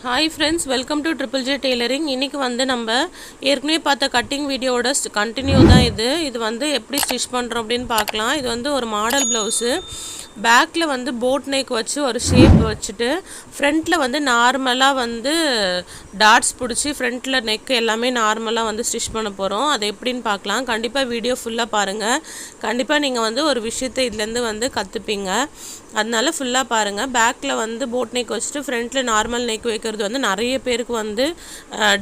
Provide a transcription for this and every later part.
Hi friends, welcome to Triple J Tailoring. இன்னைக்கு வந்து நம்ம ஏற்கனவே பார்த்த கட்டிங் வீடியோவோட கண்டினியூ தான் இது வந்து எப்படி ஸ்டிச் பண்ணுறோம் அப்படின்னு பார்க்கலாம். இது வந்து ஒரு மாடல் ப்ளவுஸு. பேக்கில் வந்து போட் நெக் வச்சு ஒரு ஷேப் வச்சுட்டு ஃப்ரண்ட்டில் வந்து நார்மலாக வந்து டாட்ஸ் பிடிச்சி ஃப்ரண்ட்டில் நெக் எல்லாமே நார்மலாக வந்து ஸ்டிச் பண்ண போகிறோம். அது எப்படின்னு பார்க்கலாம். கண்டிப்பாக வீடியோ ஃபுல்லாக பாருங்கள். கண்டிப்பாக நீங்கள் வந்து ஒரு விஷயத்தை இதுலேருந்து வந்து கற்றுப்பீங்க. அதனால ஃபுல்லாக பாருங்கள். பேக்கில் வந்து போட் நெக் வச்சுட்டு ஃப்ரண்ட்டில் நார்மல் நெக் வைக்கிறது வந்து நிறைய பேருக்கு வந்து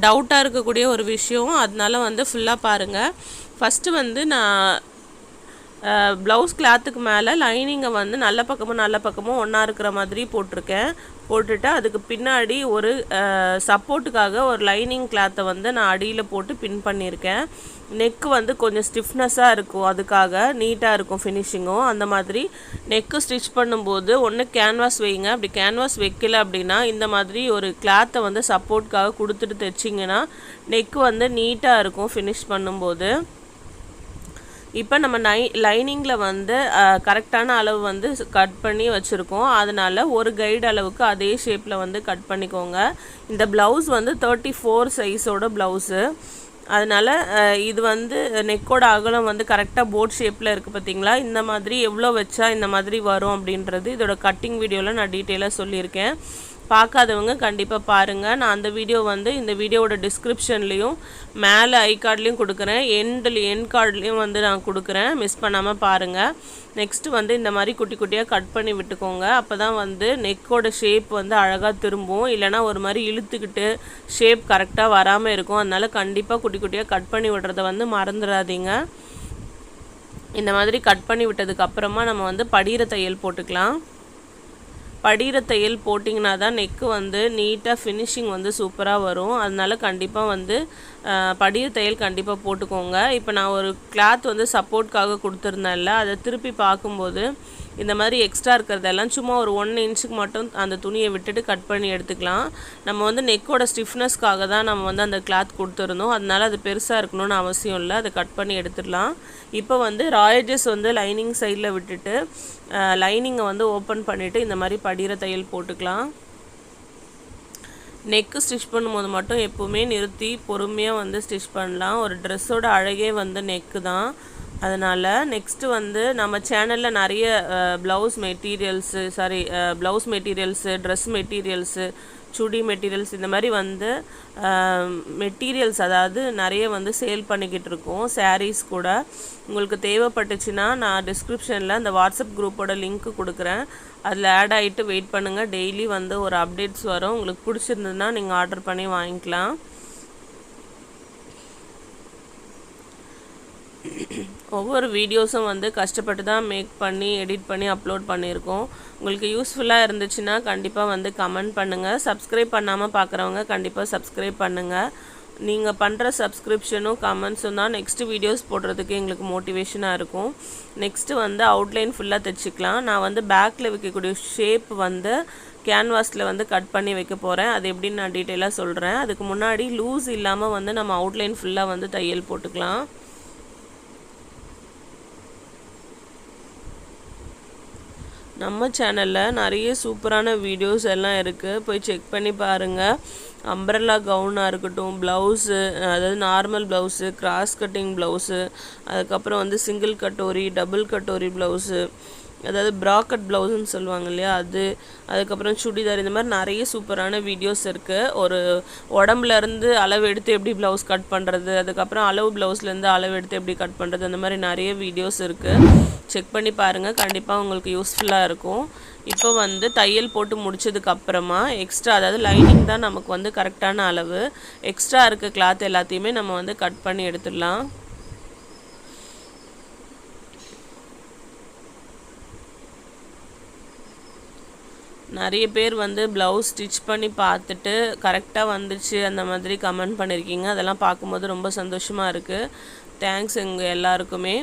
டவுட்டாக இருக்கக்கூடிய ஒரு விஷயம். அதனால வந்து ஃபுல்லாக பாருங்கள். ஃபஸ்ட்டு வந்து நான் ப்ளவுஸ் கிளாத்துக்கு மேலே லைனிங்கை வந்து நல்ல பக்கமும் ஒன்றா இருக்கிற மாதிரி போட்டிருக்கேன். போட்டுட்டு அதுக்கு பின்னாடி ஒரு சப்போர்ட்டுக்காக ஒரு லைனிங் கிளாத்தை வந்து நான் அடியில் போட்டு பின் பண்ணியிருக்கேன். நெக்கு வந்து கொஞ்சம் ஸ்டிஃப்னஸாக இருக்கும், அதுக்காக நீட்டாக இருக்கும் ஃபினிஷிங்கும். அந்த மாதிரி நெக்கு ஸ்டிச் பண்ணும்போது ஒன்று கேன்வாஸ் வைங்க. அப்படி கேன்வாஸ் வைக்கல அப்படின்னா இந்த மாதிரி ஒரு கிளாத்தை வந்து சப்போர்ட்டுக்காக கொடுத்துட்டு தைச்சிங்கன்னா நெக்கு வந்து நீட்டாக இருக்கும் ஃபினிஷ் பண்ணும்போது. இப்போ நம்ம லைனிங்கில் வந்து கரெக்டான அளவு வந்து கட் பண்ணி வச்சுருக்கோம். அதனால் ஒரு கைடு அளவுக்கு அதே ஷேப்பில் வந்து கட் பண்ணிக்கோங்க. இந்த ப்ளவுஸ் வந்து 34 சைஸோட ப்ளவுஸு. அதனால் இது வந்து நெக்கோட அகலம் வந்து கரெக்டாக போட் ஷேப்பில் இருக்குது பார்த்தீங்களா. இந்த மாதிரி எவ்வளோ வச்சா இந்த மாதிரி வரும் அப்படின்றது இதோட கட்டிங் வீடியோவில் நான் டீட்டெயிலாக சொல்லியிருக்கேன். பார்க்காதவங்க கண்டிப்பாக பாருங்கள். நான் அந்த வீடியோ வந்து இந்த வீடியோவோட டிஸ்கிரிப்ஷன்லேயும் மேலே ஐ கார்ட்லேயும் கொடுக்குறேன், எண்ட் கார்ட்லேயும் வந்து நான் கொடுக்குறேன். மிஸ் பண்ணாமல் பாருங்கள். நெக்ஸ்ட்டு வந்து இந்த மாதிரி குட்டி குட்டியாக கட் பண்ணி விட்டுக்கோங்க. அப்போ தான் வந்து நெக்கோட ஷேப் வந்து அழகாக திரும்பும். இல்லைனா ஒரு மாதிரி இழுத்துக்கிட்டு ஷேப் கரெக்டாக வராமல் இருக்கும். அதனால் கண்டிப்பாக குட்டி குட்டியாக கட் பண்ணி விடுறத வந்து மறந்துடாதீங்க. இந்த மாதிரி கட் பண்ணி விட்டதுக்கப்புறமா நம்ம வந்து படிகிற தையல் போட்டுக்கலாம். படிகிற தையல் போட்டிங்கன்னா தான் நெக்கு வந்து நீட்டாக ஃபினிஷிங் வந்து சூப்பராக வரும். அதனால கண்டிப்பாக வந்து படிகிற தையல் கண்டிப்பாக போட்டுக்கோங்க. இப்போ நான் ஒரு கிளாத் வந்து சப்போர்ட்காக கொடுத்துருந்தேன்ல, அதை திருப்பி பார்க்கும்போது இந்த மாதிரி எக்ஸ்ட்ரா இருக்கிறதெல்லாம் சும்மா ஒரு 1 இன்ச்சுக்கு மட்டும் அந்த துணியை விட்டுட்டு கட் பண்ணி எடுத்துக்கலாம். நம்ம வந்து நெக்கோட ஸ்டிஃப்னஸ்க்காக தான் நம்ம வந்து அந்த கிளாத் கொடுத்துருந்தோம். அதனால அது பெருசாக இருக்கணும்னு அவசியம் இல்லை. அதை கட் பண்ணி எடுத்துடலாம். இப்போ வந்து ராயேஜஸ் வந்து லைனிங் சைடில் விட்டுட்டு லைனிங்கை வந்து ஓப்பன் பண்ணிவிட்டு இந்த மாதிரி படிகிற தையல் போட்டுக்கலாம். நெக்கு ஸ்டிச் பண்ணும்போது மட்டும் எப்போவுமே நிறுத்தி பொறுமையாக வந்து ஸ்டிச் பண்ணலாம். ஒரு ட்ரெஸ்ஸோட அழகே வந்து நெக்கு தான். அதனால் நெக்ஸ்ட்டு வந்து நம்ம சேனலில் நிறைய ப்ளவுஸ் மெட்டீரியல்ஸு ட்ரெஸ் மெட்டீரியல்ஸு சுடி மெட்டீரியல்ஸ் இந்த மாதிரி வந்து மெட்டீரியல்ஸ் அதாவது நிறைய வந்து சேல் பண்ணிக்கிட்டு இருக்கோம். சாரீஸ் கூட உங்களுக்கு தேவைப்பட்டுச்சுன்னா நான் டிஸ்கிரிப்ஷனில் அந்த வாட்ஸ்அப் குரூப்போட லிங்க்கு கொடுக்குறேன். அதில் ஆட் ஆகிட்டு வெயிட் பண்ணுங்கள். டெய்லி வந்து ஒரு அப்டேட்ஸ் வரும். உங்களுக்கு பிடிச்சிருந்ததுன்னா நீங்கள் ஆர்டர் பண்ணி வாங்கிக்கலாம். ஒவ்வொரு வீடியோஸும் வந்து கஷ்டப்பட்டு தான் மேக் பண்ணி எடிட் பண்ணி அப்லோட் பண்ணியிருக்கோம். உங்களுக்கு யூஸ்ஃபுல்லாக இருந்துச்சுன்னா கண்டிப்பாக வந்து கமெண்ட் பண்ணுங்கள். சப்ஸ்கிரைப் பண்ணாமல் பார்க்குறவங்க கண்டிப்பாக சப்ஸ்கிரைப் பண்ணுங்கள். நீங்கள் பண்ணுற சப்ஸ்கிரிப்ஷனும் கமெண்ட்ஸும் தான் நெக்ஸ்ட்டு வீடியோஸ் போடுறதுக்கு எங்களுக்கு மோட்டிவேஷனாக இருக்கும். நெக்ஸ்ட்டு வந்து அவுட்லைன் ஃபுல்லாக தைச்சிக்கலாம். நான் வந்து பேக்கில் வைக்கக்கூடிய ஷேப் வந்து கேன்வாஸில் வந்து கட் பண்ணி வைக்க போகிறேன். அது எப்படின்னு நான் டீட்டெயிலாக சொல்கிறேன். அதுக்கு முன்னாடி லூஸ் இல்லாமல் வந்து நம்ம அவுட்லைன் ஃபுல்லாக வந்து தையல் போட்டுக்கலாம். நம்ம சேனலில் நிறைய சூப்பரான வீடியோஸ் எல்லாம் இருக்குது, போய் செக் பண்ணி பாருங்கள். அம்ப்ரெல்லா கவுனாக இருக்கட்டும், ப்ளவுஸு அதாவது normal blouse, cross cutting blouse, அதுக்கப்புறம் வந்து single katori, double katori blouse, அதாவது ப்ராக்கெட் ப்ளவுஸுன்னு சொல்லுவாங்க இல்லையா, அதுக்கப்புறம் சுடிதார், இந்த மாதிரி நிறைய சூப்பரான வீடியோஸ் இருக்குது. ஒரு உடம்புலேருந்து அளவு எடுத்து எப்படி ப்ளவுஸ் கட் பண்ணுறது, அதுக்கப்புறம் அளவு ப்ளவுஸ்லேருந்து அளவு எடுத்து எப்படி கட் பண்ணுறது, அந்த மாதிரி நிறைய வீடியோஸ் இருக்குது. செக் பண்ணி பாருங்கள். கண்டிப்பாக உங்களுக்கு யூஸ்ஃபுல்லாக இருக்கும். இப்போ வந்து தையல் போட்டு முடிச்சதுக்கப்புறமா எக்ஸ்ட்ரா, அதாவது லைனிங் தான் நமக்கு வந்து கரெக்டான அளவு, எக்ஸ்ட்ரா இருக்க கிளாத் எல்லாத்தையுமே நம்ம வந்து கட் பண்ணி எடுத்துடலாம். நிறைய பேர் வந்து ப்ளவுஸ் ஸ்டிச் பண்ணி பார்த்துட்டு கரெக்டாக வந்துச்சு அந்த மாதிரி கமெண்ட் பண்ணியிருக்கீங்க. அதெல்லாம் பார்க்கும்போது ரொம்ப சந்தோஷமாக இருக்குது. தேங்க்ஸ் எங்கள் எல்லாருக்குமே.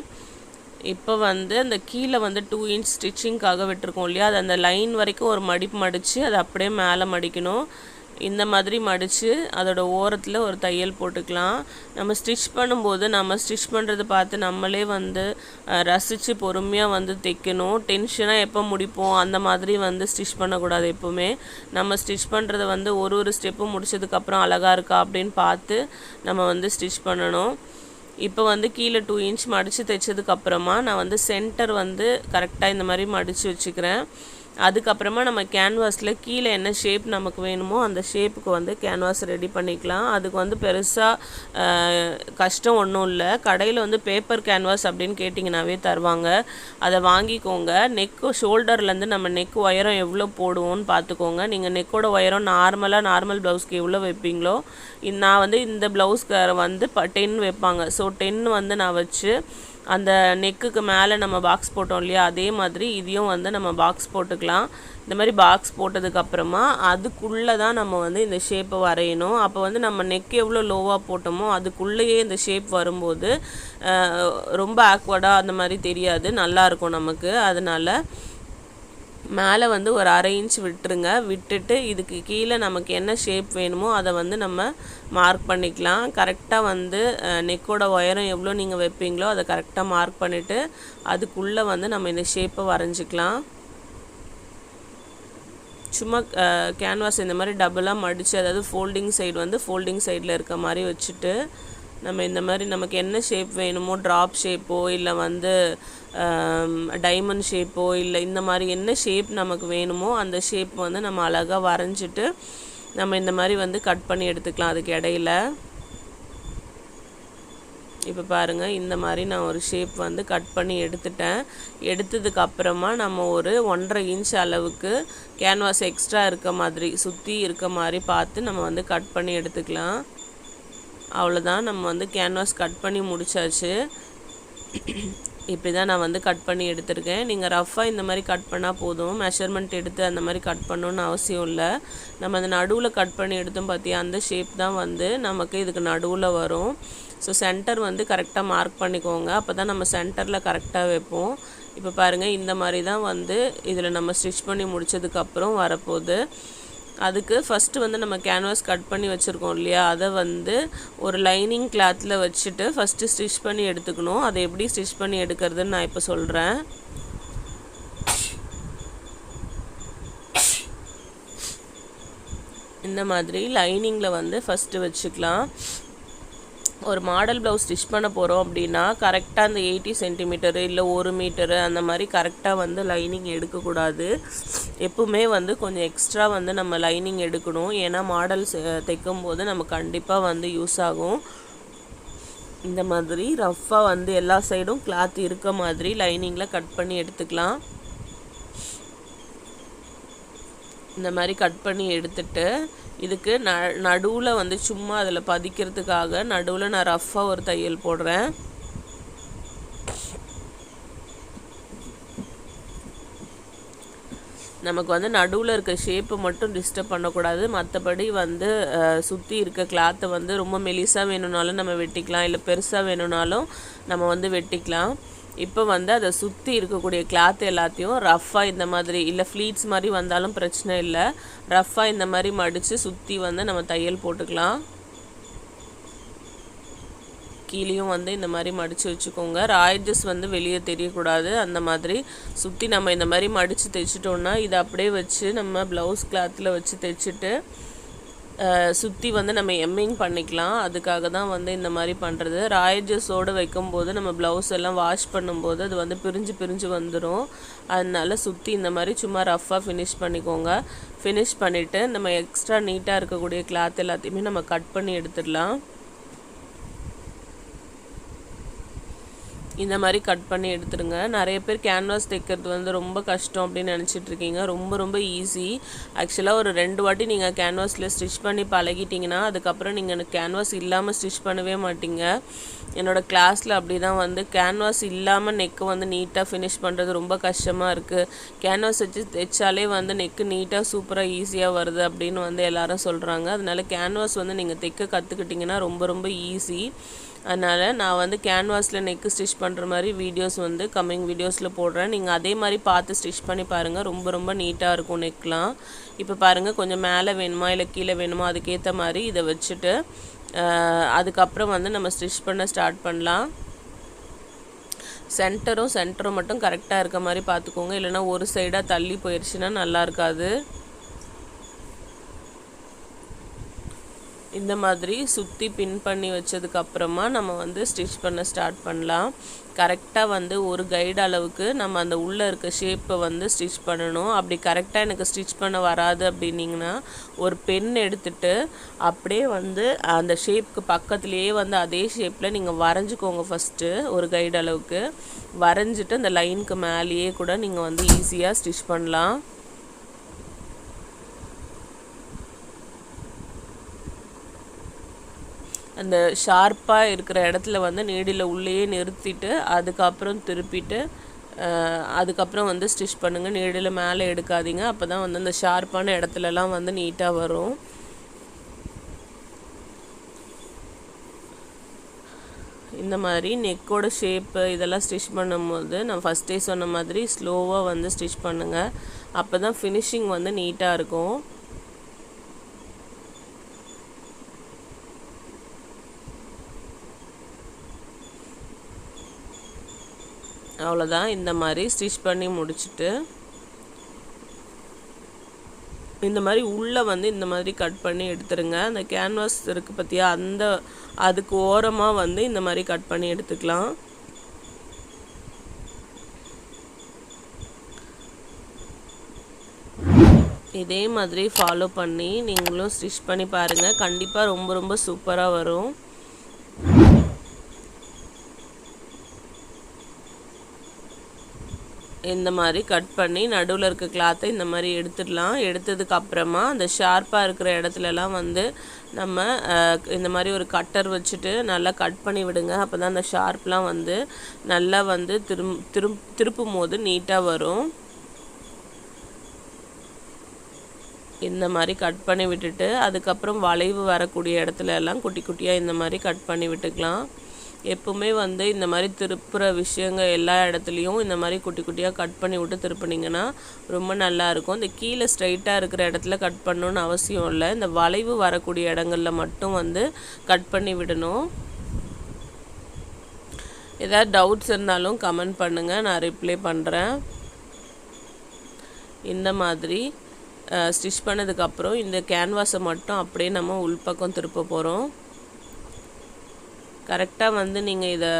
இப்போ வந்து அந்த கீழே வந்து 2 இன்ச் ஸ்டிச்சிங்காக விட்டுருக்கோம் இல்லையா, அது அந்த லைன் வரைக்கும் ஒரு மடிப்பு மடித்து அதை அப்படியே மேலே மடிக்கணும். இந்த மாதிரி மடித்து அதோட ஓரத்தில் ஒரு தையல் போட்டுக்கலாம். நம்ம ஸ்டிச் பண்ணும்போது நம்ம ஸ்டிச் பண்ணுறதை பார்த்து நம்மளே வந்து ரசித்து பொறுமையாக வந்து தைக்கணும். டென்ஷனாக எப்போ முடிப்போம் அந்த மாதிரி வந்து ஸ்டிச் பண்ணக்கூடாது. எப்போவுமே நம்ம ஸ்டிச் பண்ணுறதை வந்து ஒரு ஸ்டெப்பும் முடிச்சதுக்கப்புறம் அழகாக இருக்கா அப்படின்னு பார்த்து நம்ம வந்து ஸ்டிச் பண்ணணும். இப்போ வந்து கீழே 2 இன்ச் மடித்து தைச்சதுக்கப்புறமா நான் வந்து சென்டர் வந்து கரெக்டாக இந்த மாதிரி மடித்து வச்சுக்கிறேன். அதுக்கப்புறமா நம்ம கேன்வாஸில் கீழே என்ன ஷேப் நமக்கு வேணுமோ அந்த ஷேப்புக்கு வந்து கேன்வாஸ் ரெடி பண்ணிக்கலாம். அதுக்கு வந்து பெருசாக கஷ்டம் ஒன்றும் இல்லை. கடையில் வந்து பேப்பர் கேன்வாஸ் அப்படின்னு கேட்டிங்கனாவே தருவாங்க. அதை வாங்கிக்கோங்க. நெக்கு ஷோல்டர்லேருந்து நம்ம நெக் உயரம் எவ்வளோ போடுவோன்னு பார்த்துக்கோங்க. நீங்கள் நெக்கோட உயரம் நார்மல் ப்ளவுஸ்க்கு எவ்வளோ வைப்பீங்களோ நான் வந்து இந்த ப்ளவுஸ்க்கு வந்து 10 வைப்பாங்க. ஸோ 10 வந்து நான் வச்சு அந்த நெக்குக்கு மேலே நம்ம பாக்ஸ் போட்டோம் இல்லையா, அதே மாதிரி இதையும் வந்து நம்ம பாக்ஸ் போட்டுக்கலாம். இந்த மாதிரி பாக்ஸ் போட்டதுக்கப்புறமா அதுக்குள்ளே தான் நம்ம வந்து இந்த ஷேப்பை வரையணும். அப்போ வந்து நம்ம நெக் எவ்வளோ லோவாக போட்டோமோ அதுக்குள்ளேயே இந்த ஷேப் வரும்போது ரொம்ப ஆக்வர்டாக அந்த மாதிரி தெரியாது, நல்லாயிருக்கும் நமக்கு. அதனால் மேலே வந்து ஒரு 1/2 இன்ச் விட்டுருங்க. விட்டுட்டு இதுக்கு கீழே நமக்கு என்ன ஷேப் வேணுமோ அதை வந்து நம்ம மார்க் பண்ணிக்கலாம். கரெக்டாக வந்து நெக்கோட உயரம் எவ்வளோ நீங்கள் வைப்பீங்களோ அதை கரெக்டாக மார்க் பண்ணிவிட்டு அதுக்குள்ளே வந்து நம்ம இந்த ஷேப்பை வரைஞ்சிக்கலாம். சும்மா கேன்வாஸ் இந்த மாதிரி டபுளாக மடித்து, அதாவது ஃபோல்டிங் சைடு வந்து ஃபோல்டிங் சைடில் இருக்க மாதிரி வச்சுட்டு நம்ம இந்த மாதிரி நமக்கு என்ன ஷேப் வேணுமோ, ட்ராப் ஷேப்போ இல்லை வந்து டைமண்ட் ஷேப்போ இல்லை இந்த மாதிரி என்ன ஷேப் நமக்கு வேணுமோ அந்த ஷேப் வந்து நம்ம அழகாக வரைஞ்சிட்டு நம்ம இந்த மாதிரி வந்து கட் பண்ணி எடுத்துக்கலாம். அதுக்கு இடையில இப்போ பாருங்கள், இந்த மாதிரி நான் ஒரு ஷேப் வந்து கட் பண்ணி எடுத்துட்டேன். எடுத்ததுக்கப்புறமா நம்ம ஒரு 1.5 இன்ச் அளவுக்கு கேன்வாஸ் எக்ஸ்ட்ரா இருக்க மாதிரி சுற்றி இருக்க மாதிரி பார்த்து நம்ம வந்து கட் பண்ணி எடுத்துக்கலாம். அவ்வளோதான், நம்ம வந்து கேன்வாஸ் கட் பண்ணி முடிச்சாச்சு. இப்படி தான் நான் வந்து கட் பண்ணி எடுத்திருக்கேன். நீங்கள் ரஃப்பாக இந்த மாதிரி கட் பண்ணால் போதும், மெஷர்மெண்ட் எடுத்து அந்த மாதிரி கட் பண்ணணுன்னு அவசியம் இல்லை. நம்ம அந்த நடுவில் கட் பண்ணி எடுத்தோம் பார்த்தியா, அந்த ஷேப் தான் வந்து நமக்கு இதுக்கு நடுவில் வரும். ஸோ சென்டர் வந்து கரெக்டாக மார்க் பண்ணிக்கோங்க, அப்போ தான் நம்ம சென்டரில் கரெக்டாக வைப்போம். இப்போ பாருங்கள், இந்த மாதிரி தான் வந்து இதில் நம்ம ஸ்டிச் பண்ணி முடித்ததுக்கப்புறம் வரப்போகுது. அதுக்கு ஃபஸ்ட்டு வந்து நம்ம கேன்வாஸ் கட் பண்ணி வச்சுருக்கோம் இல்லையா, அதை வந்து ஒரு லைனிங் கிளாத்தில் வச்சுட்டு ஃபஸ்ட்டு ஸ்டிச் பண்ணி எடுத்துக்கணும். அதை எப்படி ஸ்டிச் பண்ணி எடுக்கிறதுன்னு நான் இப்போ சொல்கிறேன். இந்த மாதிரி லைனிங்கில் வந்து ஃபஸ்ட்டு வச்சுக்கலாம். ஒரு மாடல் ப்ளவுஸ் ஸ்டிச் பண்ண போகிறோம் அப்படின்னா கரெக்டாக அந்த 80 சென்டிமீட்டரு இல்லை 1 மீட்டரு அந்த மாதிரி கரெக்டாக வந்து லைனிங் எடுக்கக்கூடாது. எப்பவுமே வந்து கொஞ்சம் எக்ஸ்ட்ரா வந்து நம்ம லைனிங் எடுக்கணும். ஏன்னா மாடல்ஸ் தைக்கும் போது நம்ம கண்டிப்பாக வந்து யூஸ் ஆகும். இந்த மாதிரி ரஃப்பாக வந்து எல்லா சைடும் கிளாத் இருக்க மாதிரி லைனிங்கில் கட் பண்ணி எடுத்துக்கலாம். இந்த மாதிரி கட் பண்ணி எடுத்துட்டு இதுக்கு நடுவில் வந்து சும்மா அதில் பதிக்கிறதுக்காக நடுவில் நான் ரஃப்பாக ஒரு தையல் போடுறேன். நமக்கு வந்து நடுவில் இருக்க ஷேப்பை மட்டும் டிஸ்டர்ப் பண்ணக்கூடாது. மற்றபடி வந்து சுற்றி இருக்க கிளாத்தை வந்து ரொம்ப மெலிசாக வேணும்னாலும் நம்ம வெட்டிக்கலாம், இல்லை பெருசாக வேணும்னாலும் நம்ம வந்து வெட்டிக்கலாம். இப்போ வந்து அதை சுற்றி இருக்கக்கூடிய கிளாத் எல்லாத்தையும் ரஃப்பாக இந்த மாதிரி, இல்லை ஃப்ளீட்ஸ் மாதிரி வந்தாலும் பிரச்சனை இல்லை, ரஃப்பாக இந்த மாதிரி மடித்து சுற்றி வந்து நம்ம தையல் போட்டுக்கலாம். கீழேயும் வந்து இந்த மாதிரி மடித்து வச்சுக்கோங்க. ராய்ஜஸ் வந்து வெளியே தெரியக்கூடாது. அந்த மாதிரி சுற்றி நம்ம இந்த மாதிரி மடித்து தைச்சிட்டோன்னா இதை அப்படியே வச்சு நம்ம ப்ளவுஸ் கிளாத்தில் வச்சு தைச்சிட்டு சுற்றி வந்து நம்ம எம்மிங் பண்ணிக்கலாம். அதுக்காக தான் வந்து இந்த மாதிரி பண்ணுறது. ராய்ஜஸோடு வைக்கும்போது நம்ம ப்ளவுஸ் எல்லாம் வாஷ் பண்ணும்போது அது வந்து பிரிஞ்சு வந்துடும். அதனால சுற்றி இந்த மாதிரி சும்மா ரஃப்பாக ஃபினிஷ் பண்ணிக்கோங்க. ஃபினிஷ் பண்ணிவிட்டு நம்ம எக்ஸ்ட்ரா நீட்டாக இருக்கக்கூடிய கிளாத் எல்லாத்தையுமே நம்ம கட் பண்ணி எடுத்துடலாம். இந்த மாதிரி கட் பண்ணி எடுத்துருங்க. நிறைய பேர் கேன்வாஸ் தைக்கிறது வந்து ரொம்ப கஷ்டம் அப்படின்னு நினச்சிட்ருக்கீங்க. ரொம்ப ஈஸி. ஆக்சுவலாக ஒரு 2 வாட்டி நீங்கள் கேன்வாஸில் ஸ்டிச் பண்ணி பழகிட்டிங்கன்னா அதுக்கப்புறம் நீங்கள் கேன்வாஸ் இல்லாமல் ஸ்டிச் பண்ணவே மாட்டீங்க. என்னோடய கிளாஸில் அப்படி தான் வந்து கேன்வாஸ் இல்லாமல் நெக்கு வந்து நீட்டாக ஃபினிஷ் பண்ணுறது ரொம்ப கஷ்டமாக இருக்குது. கேன்வாஸ் வச்சு தைச்சாலே வந்து நெக்கு நீட்டாக சூப்பராக ஈஸியாக வருது அப்படின்னு வந்து எல்லாரும் சொல்கிறாங்க. அதனால கேன்வாஸ் வந்து நீங்கள் தைக்க கற்றுக்கிட்டிங்கன்னா ரொம்ப ரொம்ப ஈஸி. அதனால் நான் வந்து கேன்வாஸில் நெக்கு ஸ்டிச் பண்ணுற மாதிரி வீடியோஸ் வந்து கம்மிங் வீடியோஸில் போடுறேன். நீங்கள் அதே மாதிரி பார்த்து ஸ்டிச் பண்ணி பாருங்கள். ரொம்ப ரொம்ப நீட்டாக இருக்கும் நெக்லாம். இப்போ பாருங்கள், கொஞ்சம் மேலே வேணுமா இல்லை கீழே வேணுமா அதுக்கேற்ற மாதிரி இதை வச்சுட்டு அதுக்கப்புறம் வந்து நம்ம ஸ்டிச் பண்ண ஸ்டார்ட் பண்ணலாம். சென்டரும் மட்டும் கரெக்டாக இருக்க மாதிரி பார்த்துக்கோங்க. இல்லைனா ஒரு சைடாக தள்ளி போயிடுச்சுன்னா நல்லா இருக்காது. இந்த மாதிரி சுற்றி பின் பண்ணி வச்சதுக்கப்புறமா நம்ம வந்து ஸ்டிச் பண்ண ஸ்டார்ட் பண்ணலாம். கரெக்டாக வந்து ஒரு கைடு அளவுக்கு நம்ம அந்த உள்ளே இருக்க ஷேப்பை வந்து ஸ்டிச் பண்ணணும். அப்படி கரெக்டாக எனக்கு ஸ்டிச் பண்ண வராது அப்படின்னிங்கன்னா ஒரு பென் எடுத்துகிட்டு அப்படியே வந்து அந்த ஷேப்புக்கு பக்கத்துலேயே வந்து அதே ஷேப்பில் நீங்கள் வரைஞ்சிக்கோங்க. ஃபஸ்ட்டு ஒரு கைடு அளவுக்கு வரைஞ்சிட்டு அந்த லைனுக்கு மேலேயே கூட நீங்கள் வந்து ஈஸியாக ஸ்டிச் பண்ணலாம். அந்த ஷார்ப்பாக இருக்கிற இடத்துல வந்து நீடில் உள்ளேயே நிறுத்திட்டு அதுக்கப்புறம் திருப்பிட்டு அதுக்கப்புறம் வந்து ஸ்டிச் பண்ணுங்கள். நீடில் மேலே எடுக்காதீங்க. அப்போ தான் வந்து அந்த ஷார்ப்பான இடத்துலலாம் வந்து நீட்டாக வரும். இந்த மாதிரி நெக்கோட ஷேப்பு இதெல்லாம் ஸ்டிச் பண்ணும்போது நான் ஃபஸ்ட்டே சொன்ன மாதிரி ஸ்லோவாக வந்து ஸ்டிச் பண்ணுங்கள். அப்போ தான் ஃபினிஷிங் வந்து நீட்டாக இருக்கும். அவ்வளோதான். இந்த மாதிரி ஸ்டிச் பண்ணி முடிச்சுட்டு இந்த மாதிரி உள்ளே வந்து இந்த மாதிரி கட் பண்ணி எடுத்துருங்க. அந்த கேன்வாஸ் இருக்குது பார்த்தியா, அதுக்கு ஓரமாக வந்து இந்த மாதிரி கட் பண்ணி எடுத்துக்கலாம். இதே மாதிரி ஃபாலோ பண்ணி நீங்களும் ஸ்டிச் பண்ணி பாருங்கள். கண்டிப்பாக ரொம்ப ரொம்ப சூப்பராக வரும். இந்த மாதிரி கட் பண்ணி நடுவில் இருக்க கிளாத்தை இந்த மாதிரி எடுத்துடலாம். எடுத்ததுக்கு அப்புறமா அந்த ஷார்ப்பாக இருக்கிற இடத்துலலாம் வந்து நம்ம இந்த மாதிரி ஒரு கட்டர் வச்சுட்டு நல்லா கட் பண்ணி விடுங்க. அப்போ தான் அந்த ஷார்ப்லாம் வந்து நல்லா வந்து திருப்பும் போது நீட்டாக வரும். இந்த மாதிரி கட் பண்ணி விட்டுட்டு அதுக்கப்புறம் வளைவு வரக்கூடிய இடத்துல எல்லாம் குட்டி குட்டியாக இந்த மாதிரி கட் பண்ணி விட்டுக்கலாம். எப்பவுமே வந்து இந்த மாதிரி திருப்புற விஷயங்கள் எல்லா இடத்துலையும் இந்த மாதிரி குட்டி குட்டியாக கட் பண்ணி விட்டு திருப்பினீங்கன்னா ரொம்ப நல்லாயிருக்கும். இந்த கீழே ஸ்ட்ரைட்டாக இருக்கிற இடத்துல கட் பண்ணணுன்னு அவசியம் இல்லை. இந்த வளைவு வரக்கூடிய இடங்களில் மட்டும் வந்து கட் பண்ணி விடணும். ஏதாவது டவுட்ஸ் இருந்தாலும் கமெண்ட் பண்ணுங்கள், நான் ரிப்ளை பண்ணுறேன். இந்த மாதிரி ஸ்டிச் பண்ணதுக்கப்புறம் இந்த கேன்வாஸை மட்டும் அப்படியே நம்ம உள்பக்கம் திருப்ப போகிறோம். கரெக்டாக வந்து நீங்கள் இதை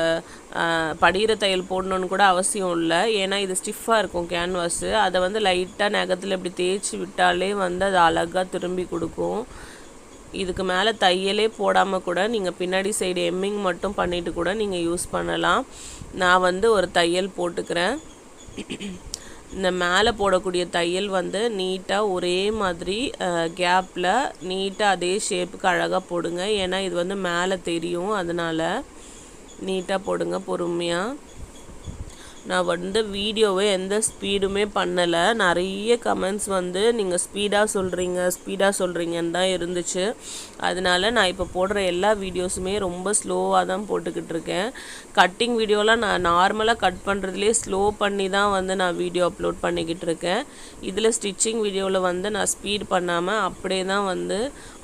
படிகிற தையல் போடணுன்னு கூட அவசியம் இல்லை. ஏன்னா இது ஸ்டிஃபாக இருக்கும் கேன்வாஸு. அதை வந்து லைட்டாக நகத்தில் இப்படி தேய்ச்சி விட்டாலே வந்து அது அழகாக திரும்பி கொடுக்கும். இதுக்கு மேலே தையலே போடாமல் கூட நீங்கள் பின்னாடி சைடு எம்மிங் மட்டும் பண்ணிவிட்டு கூட நீங்கள் யூஸ் பண்ணலாம். நான் வந்து ஒரு தையல் போட்டுக்கிறேன். இந்த மேலே போடக்கூடிய தையல் வந்து நீட்டாக ஒரே மாதிரி கேப்பில் நீட்டாக அதே ஷேப்புக்கு அழகாக போடுங்க. ஏன்னா இது வந்து மேலே தெரியும், அதனால் நீட்டாக போடுங்க பொறுமையாக. நான் வந்து வீடியோவை எந்த ஸ்பீடுமே பண்ணலை. நிறைய கமெண்ட்ஸ் வந்து நீங்கள் ஸ்பீடாக சொல்கிறீங்கன்னு தான் இருந்துச்சு. அதனால நான் இப்போ போடுற எல்லா வீடியோஸுமே ரொம்ப ஸ்லோவாக தான் போட்டுக்கிட்டு இருக்கேன். கட்டிங் வீடியோலாம் நான் நார்மலாக கட் பண்ணுறதுலேயே ஸ்லோ பண்ணி தான் வந்து நான் வீடியோ அப்லோட் பண்ணிக்கிட்டு இருக்கேன். இதில் ஸ்டிச்சிங் வீடியோவில் வந்து நான் ஸ்பீட் பண்ணாமல் அப்படியே தான் வந்து